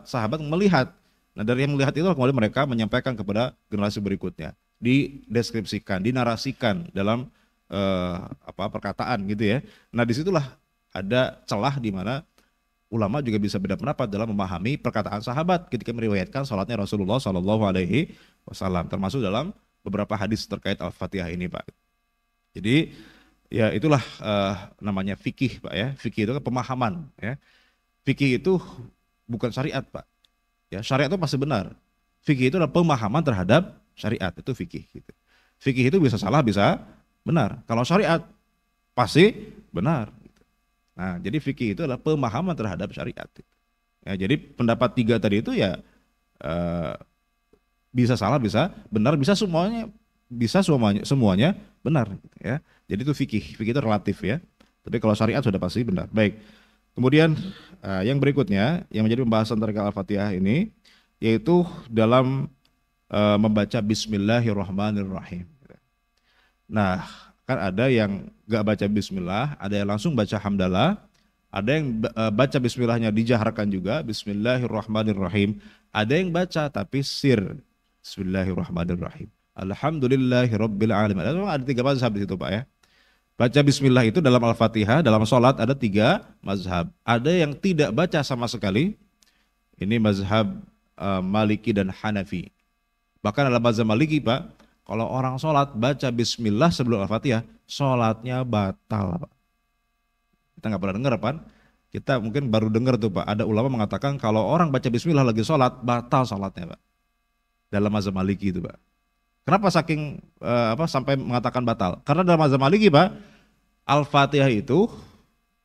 sahabat melihat. Nah dari yang melihat itu kemudian mereka menyampaikan kepada generasi berikutnya. Dideskripsikan, dinarasikan dalam perkataan gitu ya. Nah disitulah ada celah di mana ulama juga bisa beda pendapat dalam memahami perkataan sahabat ketika meriwayatkan sholatnya Rasulullah Shallallahu Alaihi Wasallam, termasuk dalam beberapa hadis terkait Al-Fatihah ini Pak. Jadi Ya itulah namanya fikih Pak ya. Fikih itu kan pemahaman ya. Fikih itu bukan syariat Pak. Ya, syariat itu pasti benar. Fikih itu adalah pemahaman terhadap syariat, itu fikih gitu. Fikih itu bisa salah, bisa benar. Kalau syariat pasti benar. Nah, jadi fikih itu adalah pemahaman terhadap syariat. Ya, jadi pendapat tiga tadi itu ya eh, bisa salah, bisa benar, bisa semuanya benar. Gitu, ya. Jadi itu fikih, fikih itu relatif ya. Tapi kalau syariat sudah pasti benar. Baik. Kemudian yang berikutnya yang menjadi pembahasan terkait Al-Fatihah ini yaitu dalam membaca Bismillahirrahmanirrahim. Nah, kan ada yang gak baca Bismillah, ada yang langsung baca Hamdalah, ada yang baca Bismillahnya dijaharkan juga, Bismillahirrahmanirrahim. Ada yang baca tapi sir, Bismillahirrahmanirrahim. Alhamdulillahirabbil alamin. Ada tiga mazhab di situ Pak ya. Baca bismillah itu dalam Al-Fatihah, dalam sholat ada tiga mazhab. Ada yang tidak baca sama sekali, ini mazhab Maliki dan Hanafi. Bahkan dalam mazhab Maliki Pak, kalau orang sholat baca bismillah sebelum Al-Fatihah, sholatnya batal Pak. Kita nggak pernah dengar Pak. Kita mungkin baru dengar tuh Pak, ada ulama mengatakan kalau orang baca bismillah lagi sholat, batal sholatnya Pak. Dalam mazhab Maliki itu Pak. Kenapa saking sampai mengatakan batal? Karena dalam mazhab Maliki Pak, Al-Fatihah itu,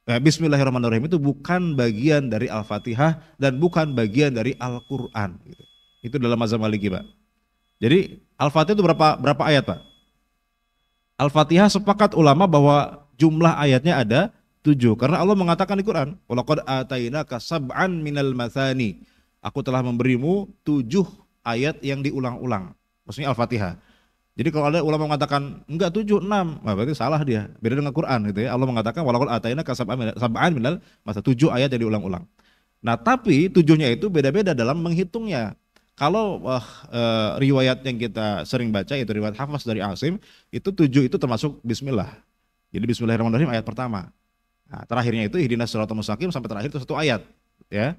Bismillahirrahmanirrahim itu bukan bagian dari Al-Fatihah dan bukan bagian dari Al-Quran. Gitu. Itu dalam mazhab Maliki Pak. Jadi Al-Fatihah itu berapa ayat Pak? Al-Fatihah sepakat ulama bahwa jumlah ayatnya ada 7. Karena Allah mengatakan di Quran, walaqad atainaka sab'an minal mathani. Aku telah memberimu 7 ayat yang diulang-ulang. Maksudnya Al-Fatihah. Jadi kalau ada ulama mengatakan enggak 7, 6, berarti salah dia. Beda dengan Quran gitu ya. Allah mengatakan walaqad atainaka sab'an minal mathani, 7 ayat yang diulang-ulang. Nah, tapi 7-nya itu beda-beda dalam menghitungnya. Kalau riwayat yang kita sering baca itu riwayat Hafs dari Asim, itu 7 itu termasuk bismillah. Jadi Bismillahirrahmanirrahim ayat pertama. Nah, terakhirnya itu ihdinas siratal mustaqim sampai terakhir itu 1 ayat, ya.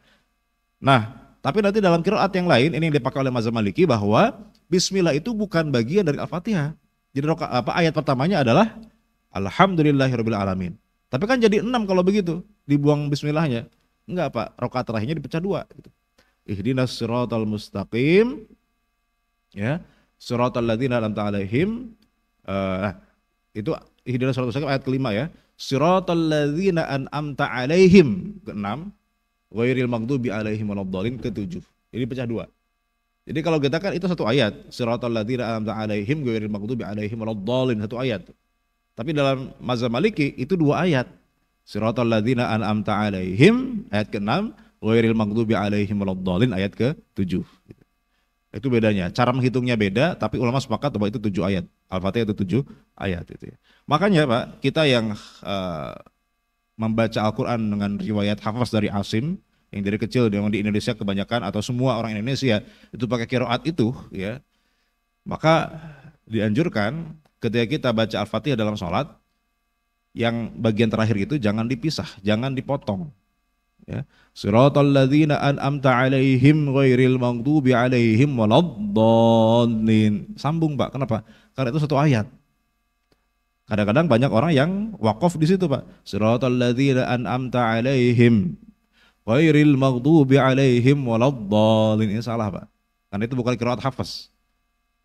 Nah, tapi nanti dalam qiraat yang lain ini yang dipakai oleh mazhab Maliki bahwa bismillah itu bukan bagian dari Al-Fatihah. Jadi ayat pertamanya adalah alhamdulillahirabbil alamin. Tapi kan jadi 6 kalau begitu, dibuang bismillahnya. Enggak, Pak, rakaat terakhirnya dipecah 2 gitu. Ihdinas siratal mustaqim, ya. Siratal ladzina an'amta 'alaihim. Itu ihdinas siratal mustaqim ayat kelima ya. Siratal ladzina an'amta 'alaihim ke-6. Ghairil maghdubi 'alaihim waladdallin ke-7. Ini pecah 2. Jadi kalau kita kan itu 1 ayat. Siratal ladzina an'amta 'alaihim ghairil maghdubi 'alaihim waladdallin, 1 ayat. Tapi dalam mazhab Maliki itu 2 ayat. Siratal ladzina an'amta 'alaihim ayat ke-6, ghairil maghdubi 'alaihim waladdallin ayat ke-7. Itu bedanya. Cara menghitungnya beda, tapi ulama sepakat bahwa itu 7 ayat. Al-Fatihah itu 7 ayat itu ya. Makanya Pak, kita yang membaca Al-Quran dengan riwayat Hafs dari Asim, yang dari kecil yang di Indonesia kebanyakan atau semua orang Indonesia itu pakai qiraat itu ya. Maka dianjurkan ketika kita baca Al-Fatihah dalam sholat, yang bagian terakhir itu jangan dipisah, jangan dipotong. Ya. Siratal ladzina an'amta 'alaihim ghairil maghdubi 'alaihim waladdallin. Sambung Pak, kenapa? Karena itu 1 ayat. Kadang-kadang banyak orang yang wakaf di situ Pak. Siratal ladzina an'amta 'alaihim ghairil maghdubi 'alaihim waladdallin. Ini salah Pak. Karena itu bukan qiraat Hafs.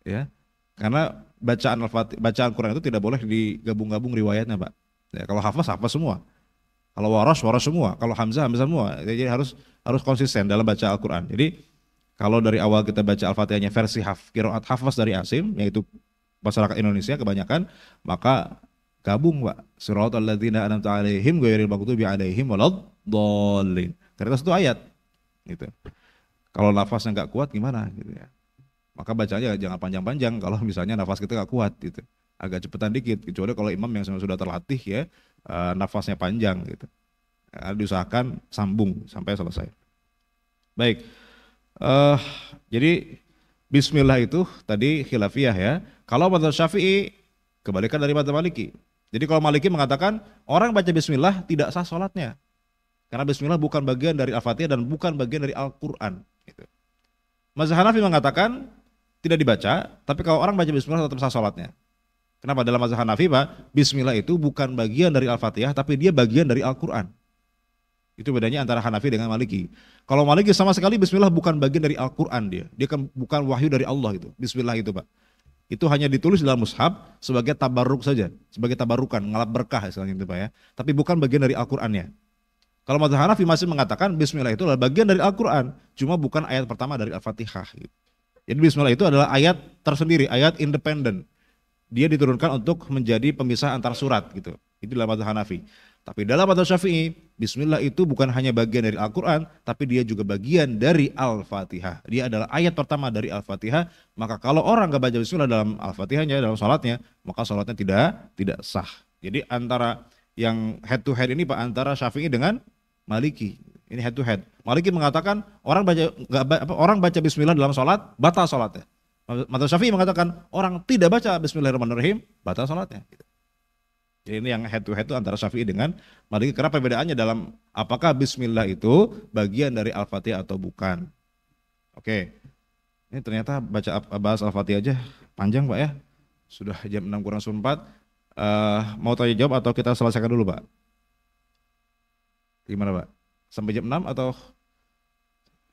Ya. Karena bacaan Quran itu tidak boleh digabung-gabung riwayatnya Pak. Ya, kalau Hafs semua. Kalau waras semua, kalau Hamzah semua. Jadi harus konsisten dalam baca Al-Quran. Jadi kalau dari awal kita baca Al-Fatihahnya versi qiraat Hafs dari Asim, yaitu masyarakat Indonesia kebanyakan, maka gabung Pak. Siratal ladzina an'amta 'alaihim ghairil maghdubi 'alaihim waladdallin. Karena itu 1 ayat. Gitu. Kalau nafasnya nggak kuat gimana gitu ya. Maka bacanya jangan panjang-panjang kalau misalnya nafas kita nggak kuat gitu. Agak cepetan dikit, kecuali kalau imam yang sudah terlatih ya, nafasnya panjang gitu. Diusahakan sambung sampai selesai. Baik, jadi Bismillah itu tadi khilafiyah ya. Kalau mazhab Syafi'i kebalikan dari mazhab Maliki. Jadi kalau Maliki mengatakan orang baca Bismillah tidak sah sholatnya, karena Bismillah bukan bagian dari Al-Fatihah dan bukan bagian dari Al-Quran. Gitu. Mazhab Hanafi mengatakan tidak dibaca, tapi kalau orang baca Bismillah tetap sah sholatnya. Kenapa? Dalam mazhab Hanafi Pak, bismillah itu bukan bagian dari Al-Fatihah, tapi dia bagian dari Al-Quran. Itu bedanya antara Hanafi dengan Maliki. Kalau Maliki sama sekali bismillah bukan bagian dari Al-Quran dia. Dia kan bukan wahyu dari Allah itu. Bismillah itu Pak. Itu hanya ditulis dalam mushaf sebagai tabarruk saja. Sebagai tabarukan, ngalap berkah istilahnya itu Pak ya. Tapi bukan bagian dari Al-Qurannya. Kalau mazhab Hanafi masih mengatakan bismillah itu adalah bagian dari Al-Quran. Cuma bukan ayat pertama dari Al-Fatihah. Gitu. Jadi bismillah itu adalah ayat tersendiri, ayat independen. Dia diturunkan untuk menjadi pemisah antar surat gitu. Itu dalam mazhab Hanafi. Tapi dalam mazhab Syafi'i, bismillah itu bukan hanya bagian dari Al-Quran, tapi dia juga bagian dari Al-Fatihah. Dia adalah ayat pertama dari Al-Fatihah, maka kalau orang nggak baca bismillah dalam Al-Fatihahnya, dalam sholatnya, maka sholatnya tidak sah. Jadi antara yang head to head ini Pak, antara Syafi'i dengan Maliki. Ini head to head. Maliki mengatakan orang baca bismillah dalam sholat, batal sholatnya. Mazhab Syafi'i mengatakan orang tidak baca bismillahirrahmanirrahim, batal salatnya. Jadi ini yang head to head itu antara Syafi'i dengan Maliki. Karena perbedaannya dalam apakah bismillah itu bagian dari Al-Fatihah atau bukan. Oke. Ini ternyata bahas Al-Fatihah aja panjang Pak ya. Sudah jam 6 kurang 4. Mau tanya jawab atau kita selesaikan dulu Pak? Gimana Pak? Sampai jam 6 atau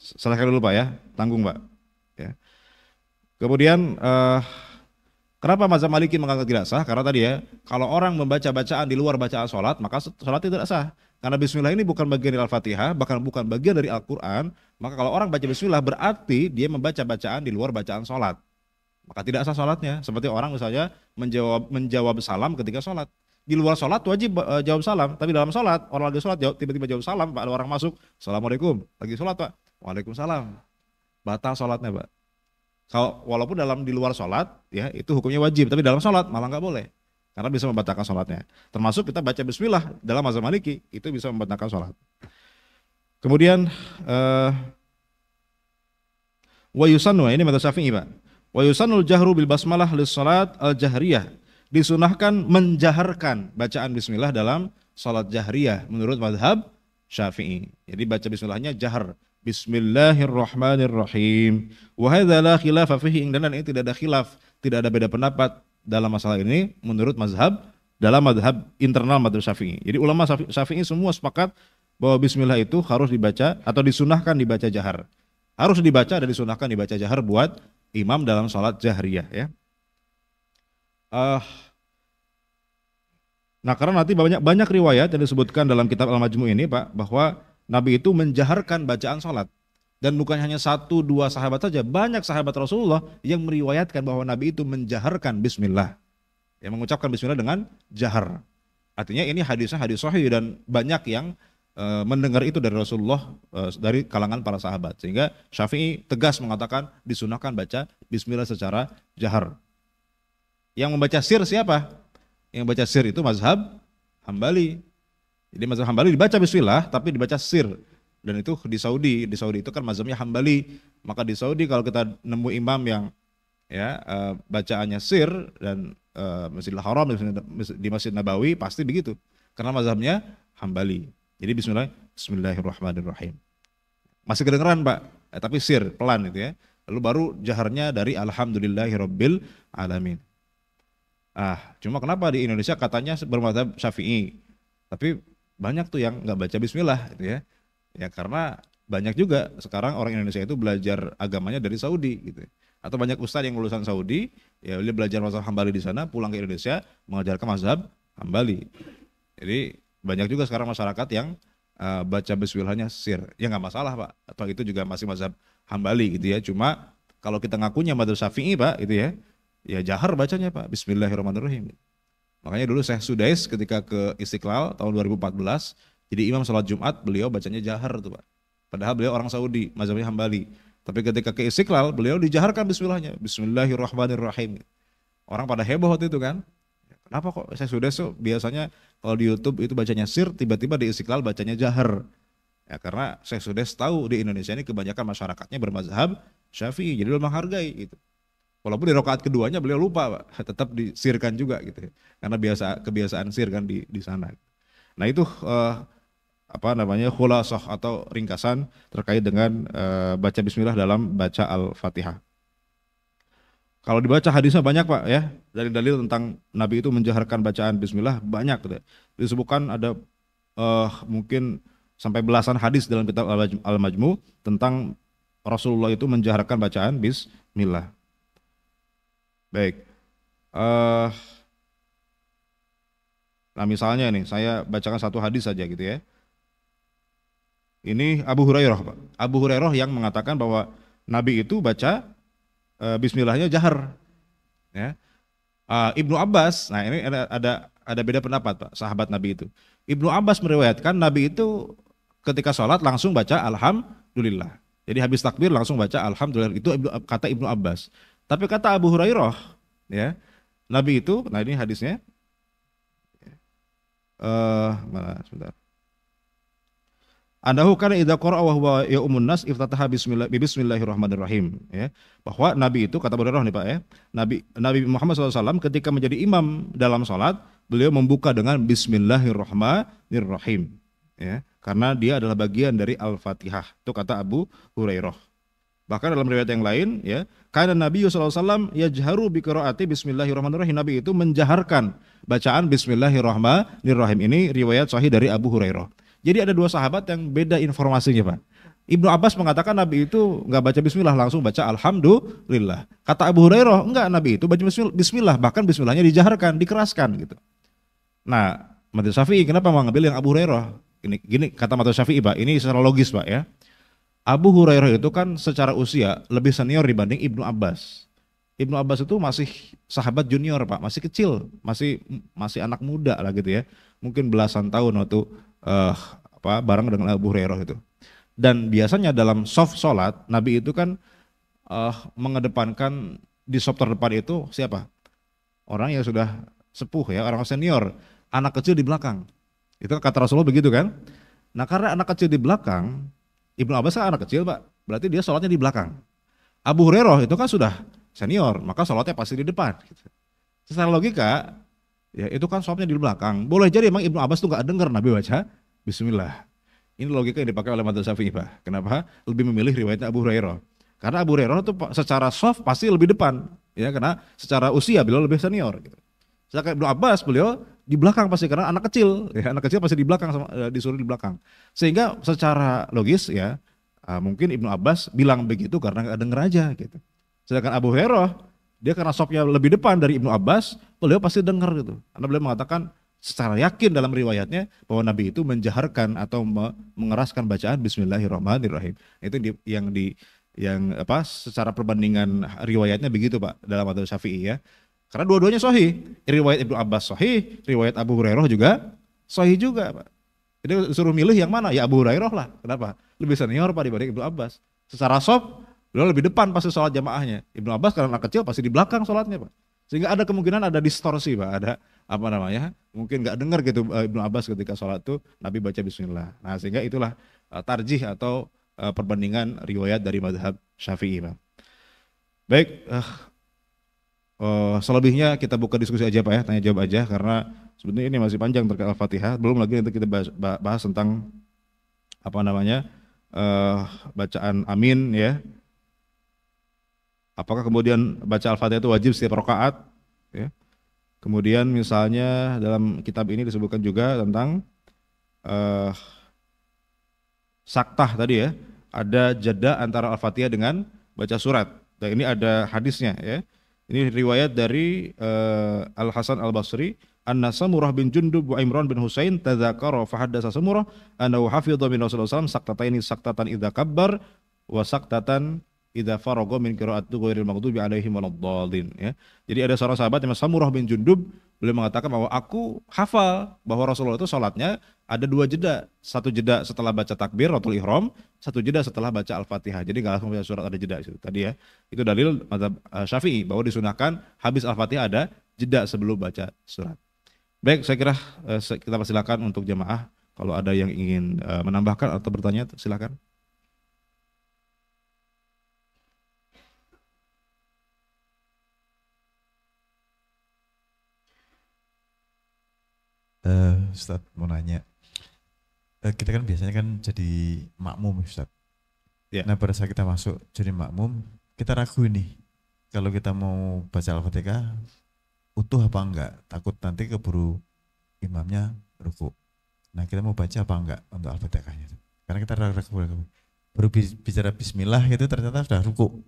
selesaikan dulu Pak ya? Tanggung Pak. Ya. Kemudian kenapa mazhab Maliki menganggap tidak sah? Karena tadi ya, kalau orang membaca bacaan di luar bacaan sholat, maka sholat tidak sah. Karena bismillah ini bukan bagian dari Al-Fatihah, bahkan bukan bagian dari Al-Quran, maka kalau orang baca bismillah berarti dia membaca bacaan di luar bacaan sholat. Maka tidak sah sholatnya. Seperti orang misalnya menjawab salam ketika sholat. Di luar sholat wajib jawab salam, tapi dalam sholat, orang lagi sholat tiba-tiba jawab salam, Pak, ada orang masuk, Assalamualaikum, lagi sholat Pak, Waalaikumsalam. Batal sholatnya Pak. Kalau walaupun di luar sholat ya itu hukumnya wajib, tapi dalam sholat malah nggak boleh karena bisa membatalkan sholatnya. Termasuk kita baca bismillah dalam mazhab Maliki itu bisa membatalkan sholat. Kemudian wa yusannu, ini mazhab Syafi'i Pak. Wa yusannul jahru bil basmalah lis salat al jahriyah. Disunahkan menjaharkan bacaan bismillah dalam salat jahriyah menurut mazhab Syafi'i. Jadi baca bismillahnya jahar. Bismillahirrahmanirrahim. Wa hadza la khilafa fihi, dan ini tidak ada khilaf, tidak ada beda pendapat dalam masalah ini menurut dalam mazhab internal mazhab Syafi'i. Jadi ulama Syafi'i semua sepakat bahwa bismillah itu harus dibaca atau disunahkan dibaca jahar. Harus dibaca dan disunahkan dibaca jahar buat imam dalam salat jahriyah ya. Nah, karena nanti banyak riwayat yang disebutkan dalam kitab Al-Majmu' ini Pak, bahwa Nabi itu menjaharkan bacaan sholat. Dan bukan hanya 1-2 sahabat saja, banyak sahabat Rasulullah yang meriwayatkan bahwa Nabi itu menjaharkan bismillah. Yang mengucapkan bismillah dengan jahar. Artinya ini hadisnya hadis sahih dan banyak yang mendengar itu dari Rasulullah, dari kalangan para sahabat. Sehingga Syafi'i tegas mengatakan disunahkan baca bismillah secara jahar. Yang membaca sir siapa? Yang membaca sir itu mazhab Hambali. Jadi mazhab Hambali dibaca bismillah tapi dibaca sir, dan itu di Saudi itu kan mazhabnya Hambali. Maka di Saudi kalau kita nemu imam yang ya bacaannya sir dan Masjidil Haram di Masjid Nabawi pasti begitu karena mazhabnya Hambali. Jadi bismillahirrahmanirrahim. Masih kedengeran Pak, tapi sir pelan itu ya. Lalu baru jaharnya dari alhamdulillahirabbil alamin. Cuma kenapa di Indonesia katanya bermadzhab Syafi'i, tapi banyak tuh yang nggak baca bismillah gitu ya. Ya karena banyak juga sekarang orang Indonesia itu belajar agamanya dari Saudi gitu. Atau banyak ustadz yang lulusan Saudi, ya dia belajar mazhab Hambali di sana, pulang ke Indonesia mengajarkan mazhab Hambali. Jadi banyak juga sekarang masyarakat yang baca bismillahnya sir. Ya nggak masalah Pak, atau itu juga masih mazhab Hambali gitu ya. Cuma kalau kita ngakunya mazhab Syafi'i Pak itu ya jahar bacanya Pak, bismillahirrahmanirrahim. Makanya dulu Syekh Sudais ketika ke Istiqlal tahun 2014 jadi imam sholat Jumat, beliau bacanya jahar tuh Pak. Padahal beliau orang Saudi, mazhabnya Hambali. Tapi ketika ke Istiqlal beliau dijaharkan bismillahnya, bismillahirrahmanirrahim. Orang pada heboh waktu itu kan. Kenapa kok Syekh Sudais tuh biasanya kalau di YouTube itu bacanya sir, tiba-tiba di Istiqlal bacanya jahar. Ya karena Syekh Sudais tahu di Indonesia ini kebanyakan masyarakatnya bermazhab Syafi'i, jadi beliau menghargai itu. Walaupun di rakaat keduanya beliau lupa Pak, tetap disirkan juga gitu ya. Karena kebiasaan sir kan di sana. Nah itu khulasah atau ringkasan terkait dengan baca bismillah dalam baca Al-Fatihah. Kalau dibaca hadisnya banyak Pak ya, dari dalil tentang Nabi itu menjaharkan bacaan Bismillah banyak gitu. Disebutkan ada mungkin sampai belasan hadis dalam kitab Al-Majmu tentang Rasulullah itu menjaharkan bacaan Bismillah. Baik. Eh, nah misalnya nih, saya bacakan satu hadis saja gitu ya. Ini Abu Hurairah Pak. Abu Hurairah yang mengatakan bahwa Nabi itu baca Bismillahnya jahar. Ya. Ibnu Abbas, nah ini ada beda pendapat Pak, sahabat Nabi itu. Ibnu Abbas meriwayatkan Nabi itu ketika sholat langsung baca Alhamdulillah. Jadi habis takbir langsung baca Alhamdulillah, itu kata Ibnu Abbas. Tapi kata Abu Hurairah, ya Nabi itu, nah ini hadisnya, mana sebentar. Andahu kana idza qara'a wa huwa ya'umun nas iftataha bismillahirrahmanirrahim, ya. Bahwa Nabi itu kata Abu Hurairah nih Pak ya. Nabi Muhammad SAW ketika menjadi imam dalam salat, beliau membuka dengan bismillahirrahmanirrahim, ya. Karena dia adalah bagian dari Al-Fatihah. Itu kata Abu Hurairah. Bahkan dalam riwayat yang lain ya, karena Nabi SAW yajharu bi qiraati bismillahirrahmanirrahim. Nabi itu menjaharkan bacaan bismillahirrahmanirrahim. Ini riwayat sahih dari Abu Hurairah. Jadi ada dua sahabat yang beda informasinya Pak. Ibnu Abbas mengatakan Nabi itu enggak baca bismillah, langsung baca alhamdulillah. Kata Abu Hurairah, enggak, Nabi itu baca bismillah, bahkan bismillahnya dijaharkan, dikeraskan gitu. Nah, Madzhab Syafi'i kenapa mengambil yang Abu Hurairah? Gini kata Madzhab Syafi'i Pak, ini secara logis Pak ya. Abu Hurairah itu kan secara usia lebih senior dibanding Ibnu Abbas. Ibnu Abbas itu masih sahabat junior Pak, masih kecil, masih anak muda lah gitu ya. Mungkin belasan tahun waktu bareng dengan Abu Hurairah itu. Dan biasanya dalam soft sholat Nabi itu kan mengedepankan di soft terdepan itu siapa? Orang yang sudah sepuh ya, orang senior, anak kecil di belakang. Itu kata Rasulullah begitu kan? Nah karena anak kecil di belakang, Ibnu Abbas kan anak kecil Pak, berarti dia sholatnya di belakang. Abu Hurairah itu kan sudah senior, maka sholatnya pasti di depan. Secara logika, ya itu kan sholatnya di belakang. Boleh jadi emang Ibnu Abbas tuh nggak dengar Nabi baca Bismillah. Ini logika yang dipakai oleh Madzhab Syafi'i Pak. Kenapa? Lebih memilih riwayatnya Abu Hurairah. Karena Abu Hurairah itu secara soft pasti lebih depan, ya karena secara usia beliau lebih senior. Gitu. Sedangkan Ibnu Abbas beliau di belakang pasti karena anak kecil, ya anak kecil pasti di belakang, disuruh di belakang. Sehingga secara logis ya mungkin Ibnu Abbas bilang begitu karena nggak denger aja gitu. Sedangkan Abu Hurairah dia karena sopnya lebih depan dari Ibnu Abbas, beliau pasti dengar gitu. Karena beliau mengatakan secara yakin dalam riwayatnya bahwa Nabi itu menjaharkan atau mengeraskan bacaan Bismillahirrahmanirrahim. Itu yang secara perbandingan riwayatnya begitu Pak dalam Madzhab Syafi'i ya. Karena dua-duanya sahih. Riwayat Ibnu Abbas sahih, riwayat Abu Hurairah juga sahih juga Pak. Jadi suruh milih yang mana? Ya Abu Hurairah lah. Kenapa? Lebih senior Pak dibanding Ibnu Abbas. Secara soft beliau lebih depan pasti sholat jamaahnya. Ibnu Abbas karena anak kecil pasti di belakang sholatnya Pak. Sehingga ada kemungkinan ada distorsi Pak, ada mungkin nggak dengar gitu Ibnu Abbas ketika sholat tuh Nabi baca Bismillah. Nah sehingga itulah tarjih atau perbandingan riwayat dari Madzhab Syafi'i Pak. Baik, selebihnya kita buka diskusi aja Pak ya, tanya jawab aja karena sebetulnya ini masih panjang terkait Al-Fatihah. Belum lagi nanti kita bahas tentang bacaan amin ya. Apakah kemudian baca Al-Fatihah itu wajib setiap rakaat? Ya. Kemudian misalnya dalam kitab ini disebutkan juga tentang saktah tadi ya, ada jeda antara Al-Fatihah dengan baca surat. Dan ini ada hadisnya ya. Ini riwayat dari Al-Hasan Al-Basri, anna Samurah bin Jundub wa Imran bin Husain tadzakara fa haddasa Samurah annahu hafidha min Rasulullah sallallahu alaihi wasallam saktataini saktatan idza kabbar wa saktatan idza faragha min qira'ati ghairil maghdubi alaihim waladdallin ya. Jadi ada seorang sahabat namanya Samurah bin Jundub, beliau mengatakan bahwa aku hafal bahwa Rasulullah itu salatnya ada dua jeda, satu jeda setelah baca takbiratul ihram, satu jeda setelah baca Al-Fatihah. Jadi enggak langsung baca surat, ada jeda itu tadi ya. Itu dalil mazhab Syafi'i bahwa disunahkan habis Al-Fatihah ada jeda sebelum baca surat. Baik, saya kira kita persilakan untuk jemaah kalau ada yang ingin menambahkan atau bertanya silakan. Ustadz mau nanya, kita kan biasanya kan jadi makmum Ustadz. Ya. Nah pada saat kita masuk jadi makmum, kita ragu nih, kalau kita mau baca Al-Fatihah utuh apa enggak? Takut nanti keburu imamnya ruku. Nah kita mau baca apa enggak untuk Al-Fatihahnya? Karena kita baru bicara Bismillah itu ternyata sudah ruku.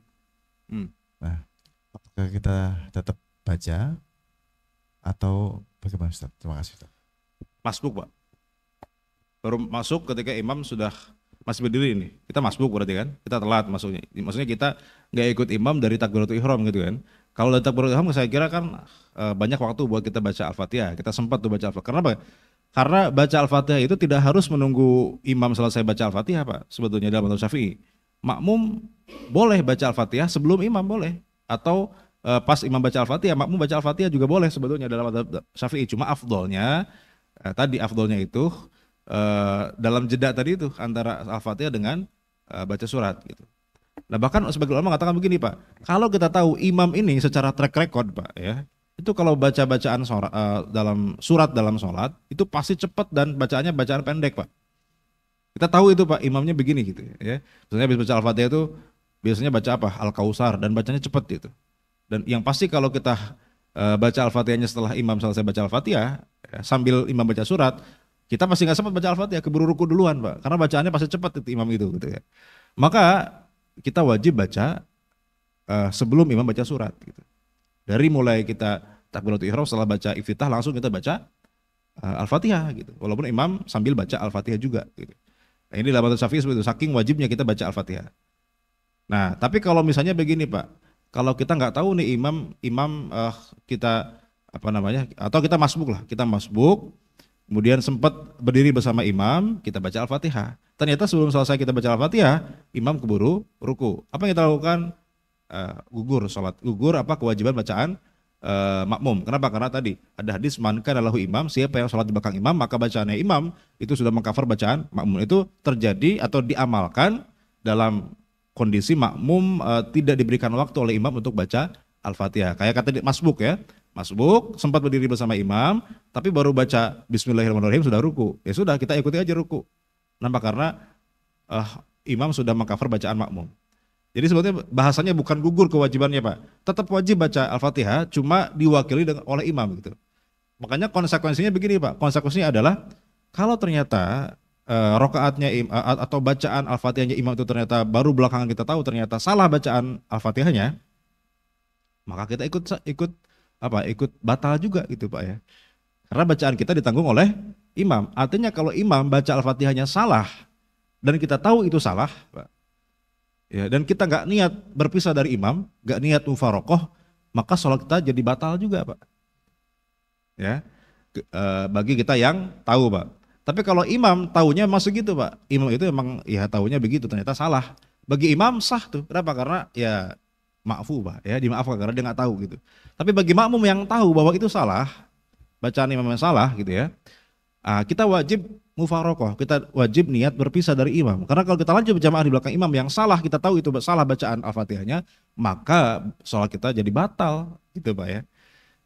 Nah, apakah kita tetap baca atau bagaimana Ustaz? Terima kasih Ustaz. Masbuk Pak. Baru masuk ketika imam sudah masih berdiri ini. Kita masbuk berarti kan? Kita telat masuknya. Maksudnya kita nggak ikut imam dari takbiratul ihram gitu kan. Kalau dari takbiratul ihram saya kira kan banyak waktu buat kita baca Al-Fatihah. Kita sempat tuh baca Al-Fatihah. Kenapa? Karena baca Al-Fatihah itu tidak harus menunggu imam selesai baca Al-Fatihah Pak. Sebetulnya dalam mazhab Syafi'i. Makmum boleh baca Al-Fatihah sebelum imam boleh. Atau pas imam baca Al-Fatihah, makmum baca Al-Fatihah juga boleh sebetulnya dalam mazhab Syafi'i. Cuma afdolnya, tadi afdolnya itu dalam jeda tadi itu antara Al-Fatihah dengan baca surat gitu. Nah bahkan sebagian ulama mengatakan begini Pak, kalau kita tahu imam ini secara track record Pak ya, itu kalau baca bacaan dalam surat dalam sholat itu pasti cepat dan bacaannya bacaan pendek Pak. Kita tahu itu Pak, imamnya begini gitu ya. Misalnya habis baca Al-Fatihah itu biasanya baca apa? Al-Kausar dan bacanya cepat gitu. Dan yang pasti kalau kita baca Al-Fatihahnya setelah imam selesai baca Al-Fatihah ya, sambil imam baca surat, kita pasti nggak sempat baca Al-Fatihah, keburu ruku duluan Pak, karena bacaannya pasti cepat itu imam itu gitu ya. Maka kita wajib baca sebelum imam baca surat gitu. Dari mulai kita takbiratul ihram setelah baca iftitah langsung kita baca Al-Fatihah gitu. Walaupun imam sambil baca Al-Fatihah juga gitu. Nah, ini dalam mazhab Syafi'i seperti itu, saking wajibnya kita baca Al-Fatihah. Nah, tapi kalau misalnya begini Pak, kalau kita nggak tahu nih imam kita apa namanya, atau kita masbuk lah, kita masbuk, kemudian sempat berdiri bersama imam, kita baca Al-Fatihah. Ternyata sebelum selesai kita baca Al-Fatihah, imam keburu ruku. Apa yang kita lakukan? Gugur sholat, gugur apa kewajiban bacaan makmum. Kenapa? Karena tadi ada hadis man kana lahu imam, siapa yang sholat di belakang imam maka bacaannya imam itu sudah mengcover bacaan makmum. Itu terjadi atau diamalkan dalam kondisi makmum tidak diberikan waktu oleh imam untuk baca Al-Fatihah. Kayak kata masbuk ya, masbuk sempat berdiri bersama imam tapi baru baca Bismillahirrahmanirrahim sudah ruku. Ya sudah kita ikuti aja ruku. Kenapa? Karena imam sudah mengcover bacaan makmum. Jadi sebetulnya bahasanya bukan gugur kewajibannya Pak, tetap wajib baca Al-Fatihah, cuma diwakili oleh imam gitu. Makanya konsekuensinya begini Pak, konsekuensinya adalah kalau ternyata rokaatnya atau bacaan Al-Fatihahnya imam itu ternyata baru belakangan kita tahu ternyata salah bacaan Al-Fatihahnya, maka kita ikut batal juga gitu Pak ya. Karena bacaan kita ditanggung oleh imam. Artinya kalau imam baca Al-Fatihahnya salah dan kita tahu itu salah Pak, ya, dan kita nggak niat berpisah dari imam, nggak niat mufarokoh, maka sholat kita jadi batal juga Pak. Ya, bagi kita yang tahu Pak. Tapi kalau imam tahunya masih gitu Pak, imam itu emang ya tahunya begitu, ternyata salah. Bagi imam sah tuh, kenapa? Karena ya ma'fu Pak, ya dimaafkan karena dia nggak tahu gitu. Tapi bagi makmum yang tahu bahwa itu salah, bacaan imam yang salah gitu ya, kita wajib mufarokoh, kita wajib niat berpisah dari imam. Karena kalau kita lanjut berjamaah di belakang imam yang salah, kita tahu itu salah bacaan Al-Fatihahnya, maka sholat kita jadi batal, gitu Pak ya.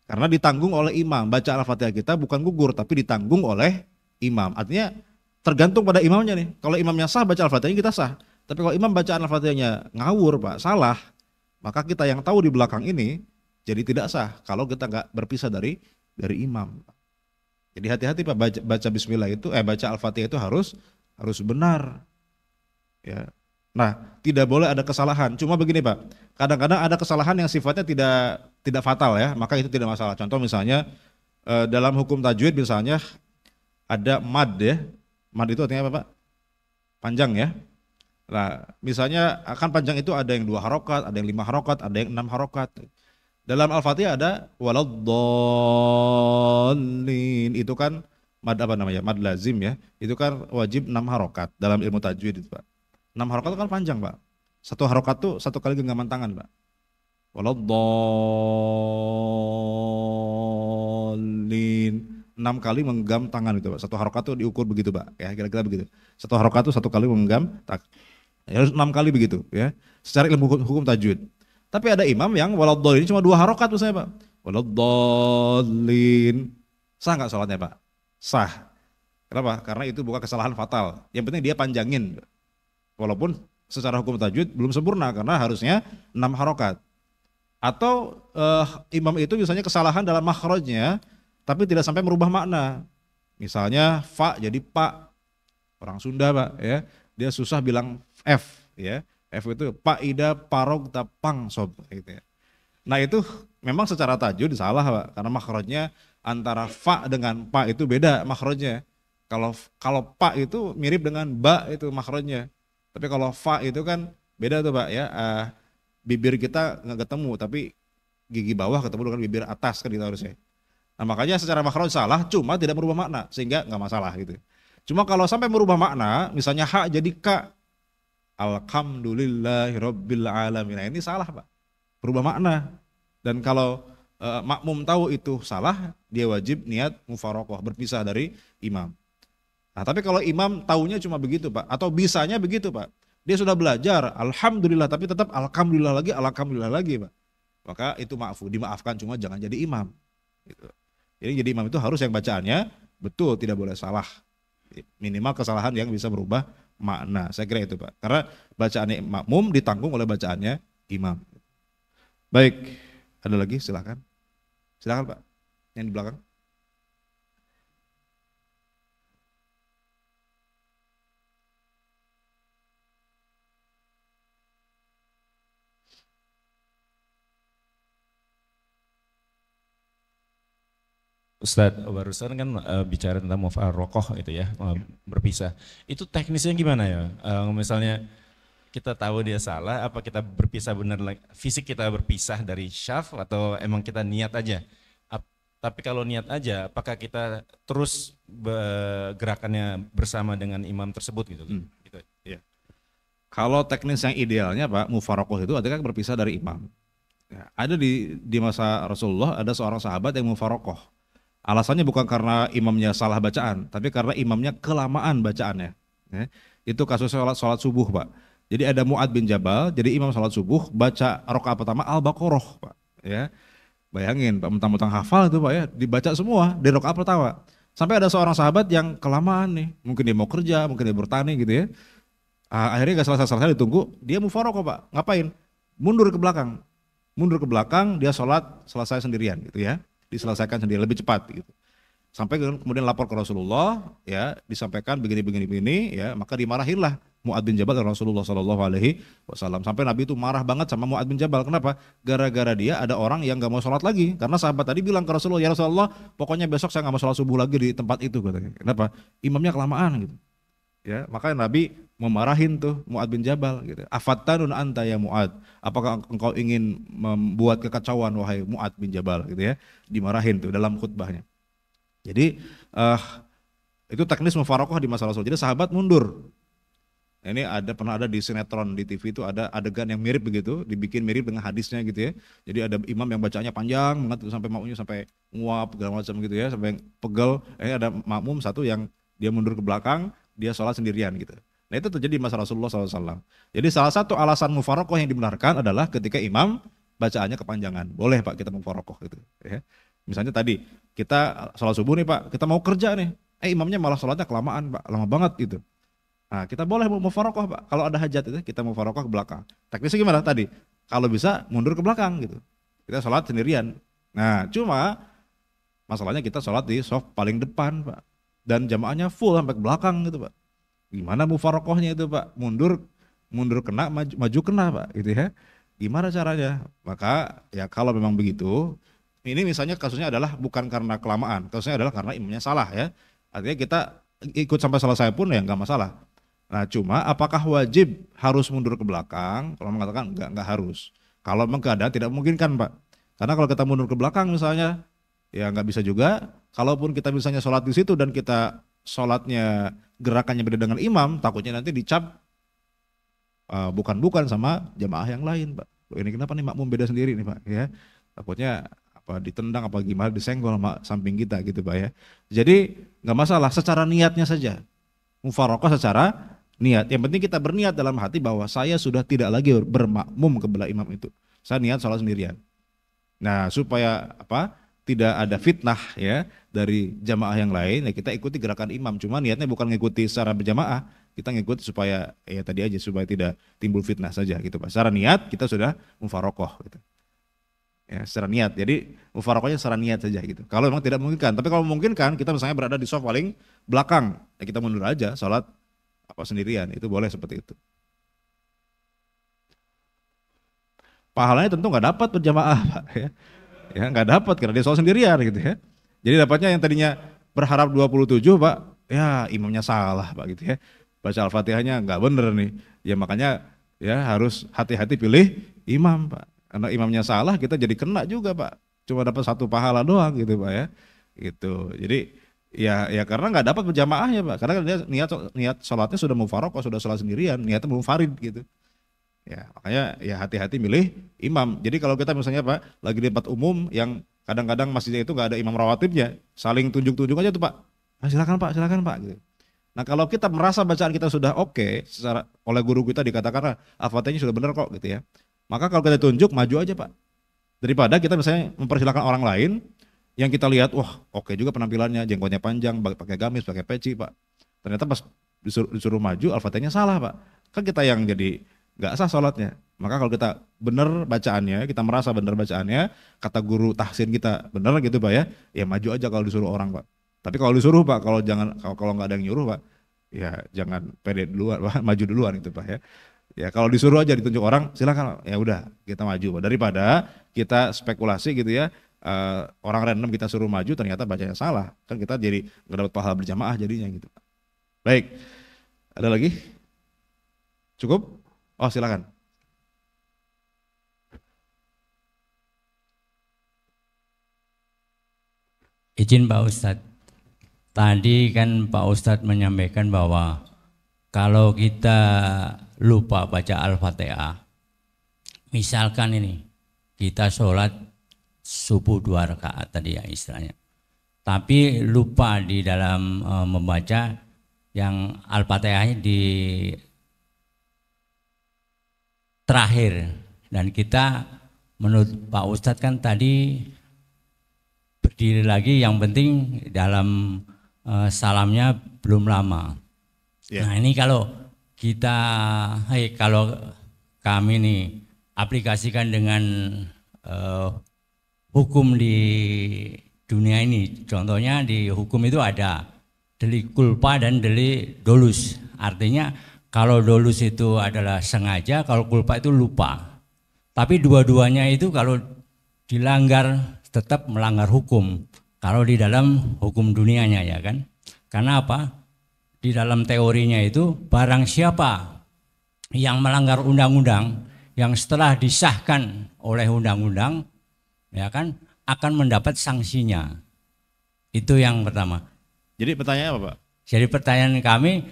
Karena ditanggung oleh imam, bacaan Al-Fatihah kita bukan gugur, tapi ditanggung oleh imam. Artinya tergantung pada imamnya nih. Kalau imamnya sah baca Al-Fatihahnya kita sah. Tapi kalau imam bacaan Al-Fatihahnya ngawur Pak, salah, maka kita yang tahu di belakang ini jadi tidak sah. Kalau kita nggak berpisah dari imam. Jadi hati-hati Pak, baca Bismillah itu, baca Al-Fatihah itu harus benar. Ya. Nah, tidak boleh ada kesalahan. Cuma begini Pak, kadang-kadang ada kesalahan yang sifatnya tidak fatal ya, maka itu tidak masalah. Contoh misalnya dalam hukum tajwid misalnya ada mad ya, mad itu artinya apa Pak? Panjang ya. Nah, misalnya akan panjang itu ada yang 2 harokat, ada yang 5 harokat, ada yang 6 harokat. Dalam Al-Fatihah ada waladdallin, itu kan mad apa namanya? Mad lazim ya. Itu kan wajib 6 harokat dalam ilmu tajwid itu Pak. 6 harokat itu kan panjang Pak. 1 harokat tuh 1 kali genggaman tangan Pak. Waladdallin. 6 kali menggenggam tangan itu Pak. 1 harokat tuh diukur begitu Pak. Ya kira-kira begitu. 1 harokat tuh 1 kali menggenggam, harus 6 kali begitu ya. Secara ilmu hukum tajwid. Tapi ada imam yang waladdallin cuma 2 harokat misalnya Pak. Waladdallin. Sah nggak sholatnya Pak? Sah. Kenapa? Karena itu bukan kesalahan fatal. Yang penting dia panjangin. Walaupun secara hukum tajwid belum sempurna karena harusnya 6 harokat. Atau imam itu misalnya kesalahan dalam makhrajnya, tapi tidak sampai merubah makna. Misalnya fa jadi pak, orang Sunda Pak ya, dia susah bilang F ya. F itu pak ida parog tapang sob gitu ya. Nah itu memang secara tajwid salah Pak, karena makhrajnya antara fa dengan pa itu beda makhrajnya. Kalau kalau pa itu mirip dengan ba itu makhrajnya. Tapi kalau fa itu kan beda tuh Pak ya. Bibir kita nggak ketemu, tapi gigi bawah ketemu dengan bibir atas kan gitu harusnya. Nah makanya secara makhraj salah, cuma tidak merubah makna, sehingga nggak masalah gitu. Cuma kalau sampai merubah makna, misalnya ha jadi ka, alhamdulillahirabbil alamin. Nah ini salah Pak, berubah makna. Dan kalau makmum tahu itu salah, dia wajib niat mufarokoh, berpisah dari imam. Nah tapi kalau imam taunya cuma begitu Pak, atau bisanya begitu Pak, dia sudah belajar, alhamdulillah, tapi tetap alhamdulillah lagi Pak. Maka itu dimaafkan, cuma jangan jadi imam. Gitu. Jadi imam itu harus yang bacaannya betul, tidak boleh salah. Minimal kesalahan yang bisa berubah makna. Saya kira itu Pak. Karena bacaannya makmum ditanggung oleh bacaannya imam. Baik, ada lagi silakan. Silakan Pak, yang di belakang. Ustadz, barusan kan bicara tentang mufarokoh itu ya, berpisah. Itu teknisnya gimana ya? Misalnya kita tahu dia salah, apa kita berpisah benar, fisik kita berpisah dari syaf atau emang kita niat aja? Tapi kalau niat aja, apakah kita terus gerakannya bersama dengan imam tersebut gitu? Gitu. Ya. Kalau teknis yang idealnya Pak, mufarokoh itu artinya berpisah dari imam. Ya, ada di masa Rasulullah ada seorang sahabat yang mufarokoh. Alasannya bukan karena imamnya salah bacaan, tapi karena imamnya kelamaan bacaannya. Ya, itu kasus sholat subuh Pak. Jadi ada Mu'ad bin Jabal, jadi imam sholat subuh baca rakaat pertama Al-Baqarah Pak. Ya, bayangin Pak, mentang-mentang hafal itu Pak ya, dibaca semua di rakaat pertama. Sampai ada seorang sahabat yang kelamaan nih, mungkin dia mau kerja, mungkin dia bertani gitu ya. Akhirnya gak selesai ditunggu, dia mufarokoh Pak. Ngapain? Mundur ke belakang, dia sholat selesai sendirian gitu ya. Diselesaikan sendiri lebih cepat gitu. Sampai kemudian lapor ke Rasulullah ya, disampaikan begini ya, maka dimarahinlah Mu'ad bin Jabal oleh Rasulullah Shallallahu Alaihi Wasallam. Sampai Nabi itu marah banget sama Mu'ad bin Jabal. Kenapa? Gara-gara dia ada orang yang gak mau sholat lagi. Karena sahabat tadi bilang ke Rasulullah, ya Rasulullah, pokoknya besok saya gak mau sholat subuh lagi di tempat itu katanya. Kenapa? Imamnya kelamaan gitu. Ya, makanya Nabi memarahin tuh Mu'ad bin Jabal gitu. Afattanun anta ya Mu'ad, apakah engkau ingin membuat kekacauan wahai Mu'ad bin Jabal gitu ya. Dimarahin tuh dalam khutbahnya. Jadi itu teknis mufarokoh di masa Rasul. Jadi sahabat mundur. Ini pernah ada di sinetron di TV itu ada adegan yang mirip begitu, dibikin mirip dengan hadisnya gitu ya. Jadi ada imam yang bacanya panjang banget sampai makmumnya sampai nguap segala macam gitu ya, sampai pegel. Ini ada makmum satu yang dia mundur ke belakang, dia sholat sendirian gitu. Nah itu terjadi di masa Rasulullah SAW. Jadi salah satu alasan mufarokoh yang dibenarkan adalah ketika imam bacaannya kepanjangan. Boleh Pak kita mufarokoh gitu. Ya. Misalnya tadi kita sholat subuh nih Pak, kita mau kerja nih, imamnya malah sholatnya kelamaan Pak, lama banget gitu. Nah kita boleh mufarokoh Pak, kalau ada hajat itu kita mufarokoh ke belakang. Teknisnya gimana tadi? Kalau bisa mundur ke belakang gitu. Kita sholat sendirian. Nah cuma masalahnya kita sholat di soft paling depan Pak. Dan jamaahnya full sampai ke belakang gitu Pak. Gimana mufarokohnya itu Pak? Mundur kena, maju kena Pak gitu ya. Gimana caranya? Maka ya kalau memang begitu, ini misalnya kasusnya adalah bukan karena kelamaan, kasusnya adalah karena imamnya salah ya. Artinya kita ikut sampai selesai pun ya nggak masalah. Nah cuma apakah wajib harus mundur ke belakang? Kalau mengatakan nggak harus. Kalau memang keadaan tidak memungkinkan Pak. Karena kalau kita mundur ke belakang misalnya, ya nggak bisa juga. Kalaupun kita misalnya sholat di situ dan kita sholatnya gerakannya beda dengan imam, takutnya nanti dicap bukan sama jamaah yang lain Pak. Ini kenapa nih makmum beda sendiri nih Pak ya. Takutnya apa ditendang apa gimana, disenggol sama samping kita gitu Pak ya. Jadi nggak masalah secara niatnya saja. Mufarokoh secara niat. Yang penting kita berniat dalam hati bahwa saya sudah tidak lagi bermakmum kebelah imam itu. Saya niat sholat sendirian. Nah supaya apa? Tidak ada fitnah ya dari jamaah yang lain, ya kita ikuti gerakan imam. Cuma niatnya bukan ngikuti secara berjamaah, kita ngikuti supaya ya tadi aja supaya tidak timbul fitnah saja gitu Pak. Secara niat kita sudah mufarokoh gitu. Ya, secara niat. Jadi mufarokohnya secara niat saja gitu. Kalau memang tidak memungkinkan, tapi kalau memungkinkan kita misalnya berada di soft paling belakang, ya kita mundur aja sholat apa sendirian, itu boleh seperti itu. Pahalanya tentu nggak dapat berjamaah, Pak, ya. Ya nggak dapat karena dia sholat sendirian gitu ya. Jadi dapatnya yang tadinya berharap 27, Pak, ya imamnya salah, Pak, gitu ya. Baca Al-Fatihahnya nggak bener nih. Ya makanya ya harus hati-hati pilih imam, Pak. Karena imamnya salah kita jadi kena juga, Pak. Cuma dapat satu pahala doang gitu, Pak, ya. Gitu. Jadi ya karena nggak dapat berjamaahnya, Pak. Karena dia niat sholatnya sudah mufaroqah, sudah sholat sendirian, niatnya belum farid gitu. Ya, makanya ya hati-hati milih imam. Jadi kalau kita misalnya Pak lagi di tempat umum yang kadang-kadang masjidnya itu nggak ada imam rawatibnya, saling tunjuk-tunjuk aja tuh Pak. Ah, silakan Pak gitu. Nah, kalau kita merasa bacaan kita sudah oke, secara oleh guru kita dikatakan Al-Fatihahnya sudah benar kok gitu ya. Maka kalau kita tunjuk maju aja Pak. Daripada kita misalnya mempersilahkan orang lain yang kita lihat wah oke juga penampilannya, jenggotnya panjang, pakai gamis, pakai peci Pak. Ternyata pas disuruh maju Al-Fatihahnya salah Pak. Kan kita yang jadi nggak sah sholatnya. Maka kalau kita benar bacaannya, kita merasa benar bacaannya, kata guru tahsin kita benar gitu Pak ya maju aja kalau disuruh orang Pak. Tapi kalau disuruh Pak, kalau nggak ada yang nyuruh Pak, ya jangan pede duluan Pak, maju duluan itu Pak ya. Ya kalau disuruh aja ditunjuk orang, silakan ya udah kita maju Pak. Daripada kita spekulasi gitu ya, orang random kita suruh maju ternyata bacanya salah, kan kita jadi nggak dapat pahala berjamaah jadinya gitu Pak. Baik, ada lagi? Cukup? Oh silakan. Izin Pak Ustadz, tadi kan Pak Ustadz menyampaikan bahwa kalau kita lupa baca Al-Fatihah, misalkan ini kita sholat subuh 2 rakaat tadi ya istilahnya, tapi lupa di dalam membaca yang Al-Fatihahnya di terakhir, dan kita menurut Pak Ustadz kan tadi berdiri lagi, yang penting dalam salamnya belum lama. Yeah. Nah ini kalau kita, kalau kami nih aplikasikan dengan hukum di dunia ini, contohnya di hukum itu ada delik culpa dan delik dolus. Artinya kalau dolus itu adalah sengaja, kalau culpa itu lupa. Tapi dua-duanya itu kalau dilanggar tetap melanggar hukum. Kalau di dalam hukum dunianya ya kan. Karena apa? Di dalam teorinya itu barang siapa yang melanggar undang-undang yang setelah disahkan oleh undang-undang ya kan akan mendapat sanksinya. Itu yang pertama. Jadi pertanyaannya apa Pak? Jadi pertanyaan kami,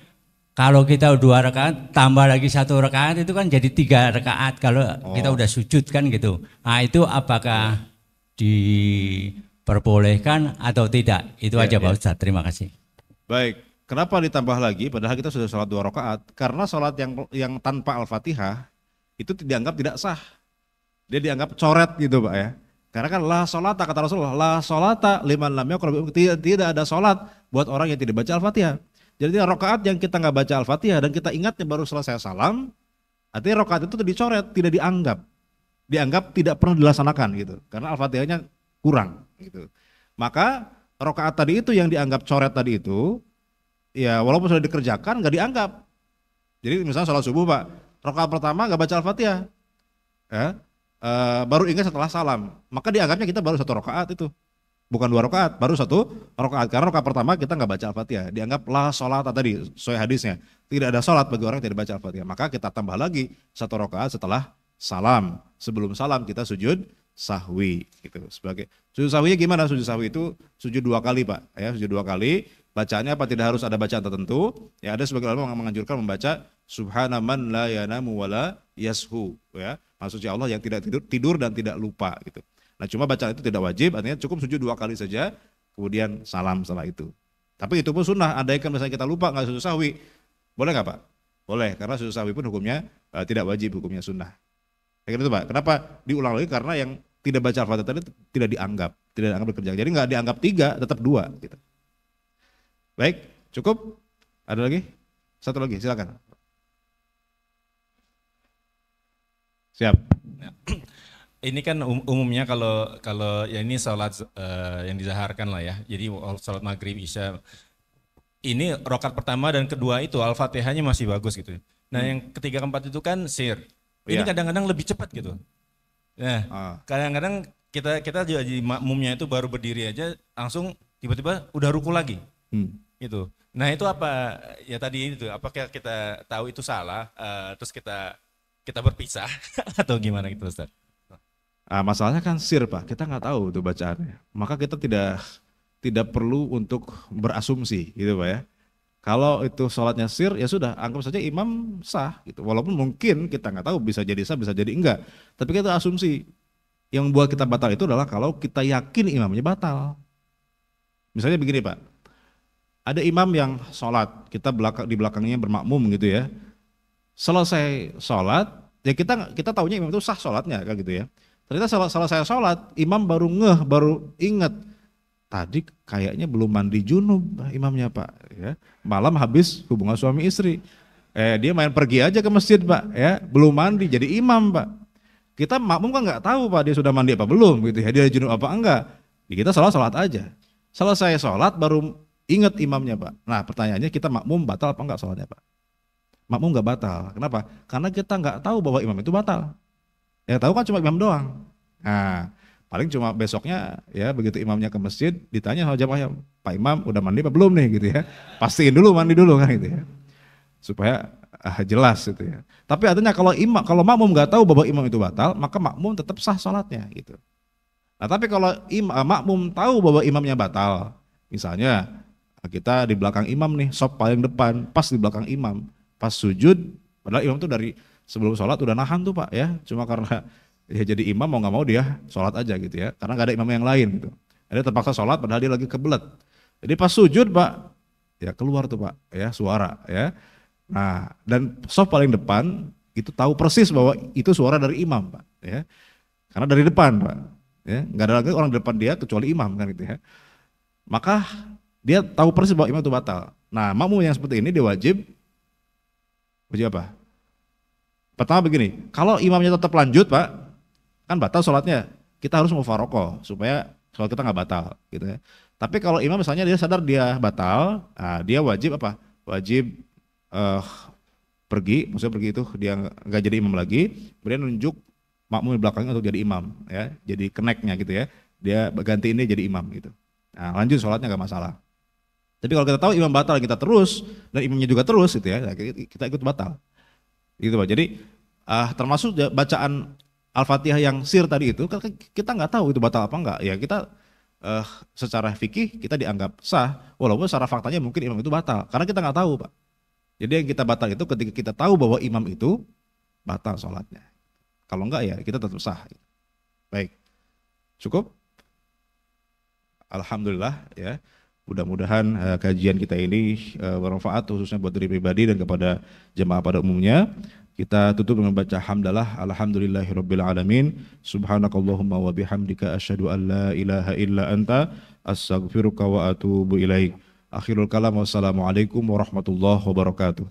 kalau kita 2 rakaat tambah lagi 1 rakaat itu kan jadi 3 rakaat kalau kita udah sujud kan gitu. Nah itu apakah diperbolehkan atau tidak? Itu aja Pak Ustadz, terima kasih. Baik, kenapa ditambah lagi padahal kita sudah sholat 2 rakaat? Karena sholat yang tanpa Al-Fatihah itu dianggap tidak sah. Dia dianggap coret gitu Pak ya. Karena kan la sholata kata Rasulullah, la sholata liman lam yaqra, tidak ada sholat buat orang yang tidak baca Al-Fatihah. Jadi rakaat yang kita nggak baca Al-Fatihah dan kita ingatnya baru selesai salam, artinya rakaat itu dicoret, tidak dianggap tidak pernah dilaksanakan gitu. Karena Al-Fatihahnya kurang gitu. Maka rakaat tadi itu yang dianggap coret tadi itu, ya walaupun sudah dikerjakan nggak dianggap. Jadi misalnya sholat subuh Pak, rakaat pertama nggak baca Al-Fatihah, baru ingat setelah salam, maka dianggapnya kita baru 1 rakaat itu. Bukan 2 rakaat, baru 1 rakaat. Karena rakaat pertama kita nggak baca Al-Fatihah. Dianggap la sholat tadi, sesuai hadisnya. Tidak ada sholat bagi orang yang tidak baca Al-Fatihah. Maka kita tambah lagi 1 rakaat setelah salam. Sebelum salam kita sujud sahwi. Gitu. Sebagai sujud sahwi gimana? Sujud sahwi itu sujud 2 kali Pak. Ya, sujud 2 kali. Bacaannya apa? Tidak harus ada bacaan tertentu. Ya, ada sebagian ulama menganjurkan membaca subhanaman la yanamu wala yashu. Ya, maksudnya Allah yang tidak tidur dan tidak lupa gitu. Nah cuma bacaan itu tidak wajib, artinya cukup sujud 2 kali saja, kemudian salam setelah itu. Tapi itu pun sunnah, andaikan misalnya kita lupa nggak sujud sahwi, boleh nggak Pak? Boleh, karena sujud sahwi pun hukumnya tidak wajib, hukumnya sunnah. Kayak gitu Pak, kenapa diulang lagi? Karena yang tidak baca Al-Fatihah tadi tidak dianggap bekerja. Jadi nggak dianggap 3, tetap 2. Gitu. Baik, cukup? Ada lagi? 1 lagi, silakan. Siap. ini kan umumnya kalau kalau ya ini sholat yang dizaharkan lah ya. Jadi sholat maghrib isya ini rokat pertama dan kedua itu al-fatihahnya masih bagus gitu. Nah yang ketiga keempat itu kan sir. Ini Iya. kadang-kadang lebih cepat gitu. Nah kadang-kadang kita jadi makmumnya itu baru berdiri aja langsung tiba-tiba udah ruku lagi gitu. Nah itu apa ya tadi itu apakah kita tahu itu salah terus kita berpisah atau gimana gitu Ustaz? Masalahnya kan sir Pak, kita nggak tahu itu bacaannya. Maka kita tidak perlu untuk berasumsi gitu Pak ya. Kalau itu sholatnya sir ya sudah anggap saja imam sah gitu. Walaupun mungkin kita nggak tahu bisa jadi sah bisa jadi enggak. Tapi kita asumsi yang buat kita batal itu adalah kalau kita yakin imamnya batal. Misalnya begini Pak, ada imam yang sholat, kita di belakangnya bermakmum gitu ya. Selesai sholat, ya kita taunya imam itu sah sholatnya kan gitu ya. Ternyata selesai sholat, imam baru baru ingat tadi kayaknya belum mandi junub imamnya Pak ya. Malam habis hubungan suami istri. Dia main pergi aja ke masjid Pak ya, belum mandi jadi imam Pak. Kita makmum kan nggak tahu Pak dia sudah mandi apa belum gitu ya, dia junub apa enggak. Kita sholat aja. Selesai sholat baru ingat imamnya Pak. Nah pertanyaannya kita makmum batal apa enggak sholatnya Pak? Makmum nggak batal. Kenapa? Karena kita nggak tahu bahwa imam itu batal. Yang tahu kan cuma imam doang. Nah, paling cuma besoknya ya begitu imamnya ke masjid ditanya sama jamaahnya, Pak Imam udah mandi apa belum nih gitu ya. Pastiin dulu mandi dulu kan gitu ya. Supaya jelas gitu ya. Tapi artinya kalau makmum nggak tahu bahwa imam itu batal, maka makmum tetap sah sholatnya gitu. Nah, tapi kalau makmum tahu bahwa imamnya batal, misalnya kita di belakang imam nih, sop paling depan, pas di belakang imam, pas sujud, padahal imam tuh dari sebelum sholat udah nahan tuh Pak ya, cuma karena ya jadi imam mau nggak mau dia sholat aja gitu ya, karena nggak ada imam yang lain gitu. Dia terpaksa sholat padahal dia lagi kebelet. Jadi pas sujud Pak, ya keluar tuh Pak ya suara ya. Nah dan sop paling depan itu tahu persis bahwa itu suara dari imam Pak ya, karena dari depan Pak ya, nggak ada lagi orang di depan dia kecuali imam kan gitu ya. Maka dia tahu persis bahwa imam itu batal. Nah makmum yang seperti ini dia wajib apa? Pertama begini, kalau imamnya tetap lanjut Pak, kan batal sholatnya, kita harus mufarokoh supaya sholat kita nggak batal gitu ya. Tapi kalau imam misalnya dia sadar dia batal, nah dia wajib apa? Wajib pergi, maksudnya pergi itu dia nggak jadi imam lagi, kemudian nunjuk makmum di belakangnya untuk jadi imam ya, jadi keneknya gitu ya, dia ganti ini jadi imam gitu. Nah lanjut sholatnya nggak masalah. Tapi kalau kita tahu imam batal kita terus dan imamnya juga terus gitu ya, kita ikut batal. Gitu Pak. Jadi termasuk bacaan Al-Fatihah yang sir tadi itu kita nggak tahu itu batal apa enggak. Ya kita secara fikih kita dianggap sah walaupun secara faktanya mungkin imam itu batal karena kita nggak tahu Pak. Jadi yang kita batal itu ketika kita tahu bahwa imam itu batal sholatnya. Kalau enggak ya kita tetap sah. Baik. Cukup? Alhamdulillah ya. Mudah-mudahan kajian kita ini bermanfaat khususnya buat diri pribadi dan kepada jemaah pada umumnya. Kita tutup dengan baca hamdalah alhamdulillahirabbil alamin. Subhanakallahumma wa bihamdika asyhadu an la ilaha illa anta astaghfiruka wa atubu ilaik. Akhirul kalam wassalamualaikum warahmatullahi wabarakatuh.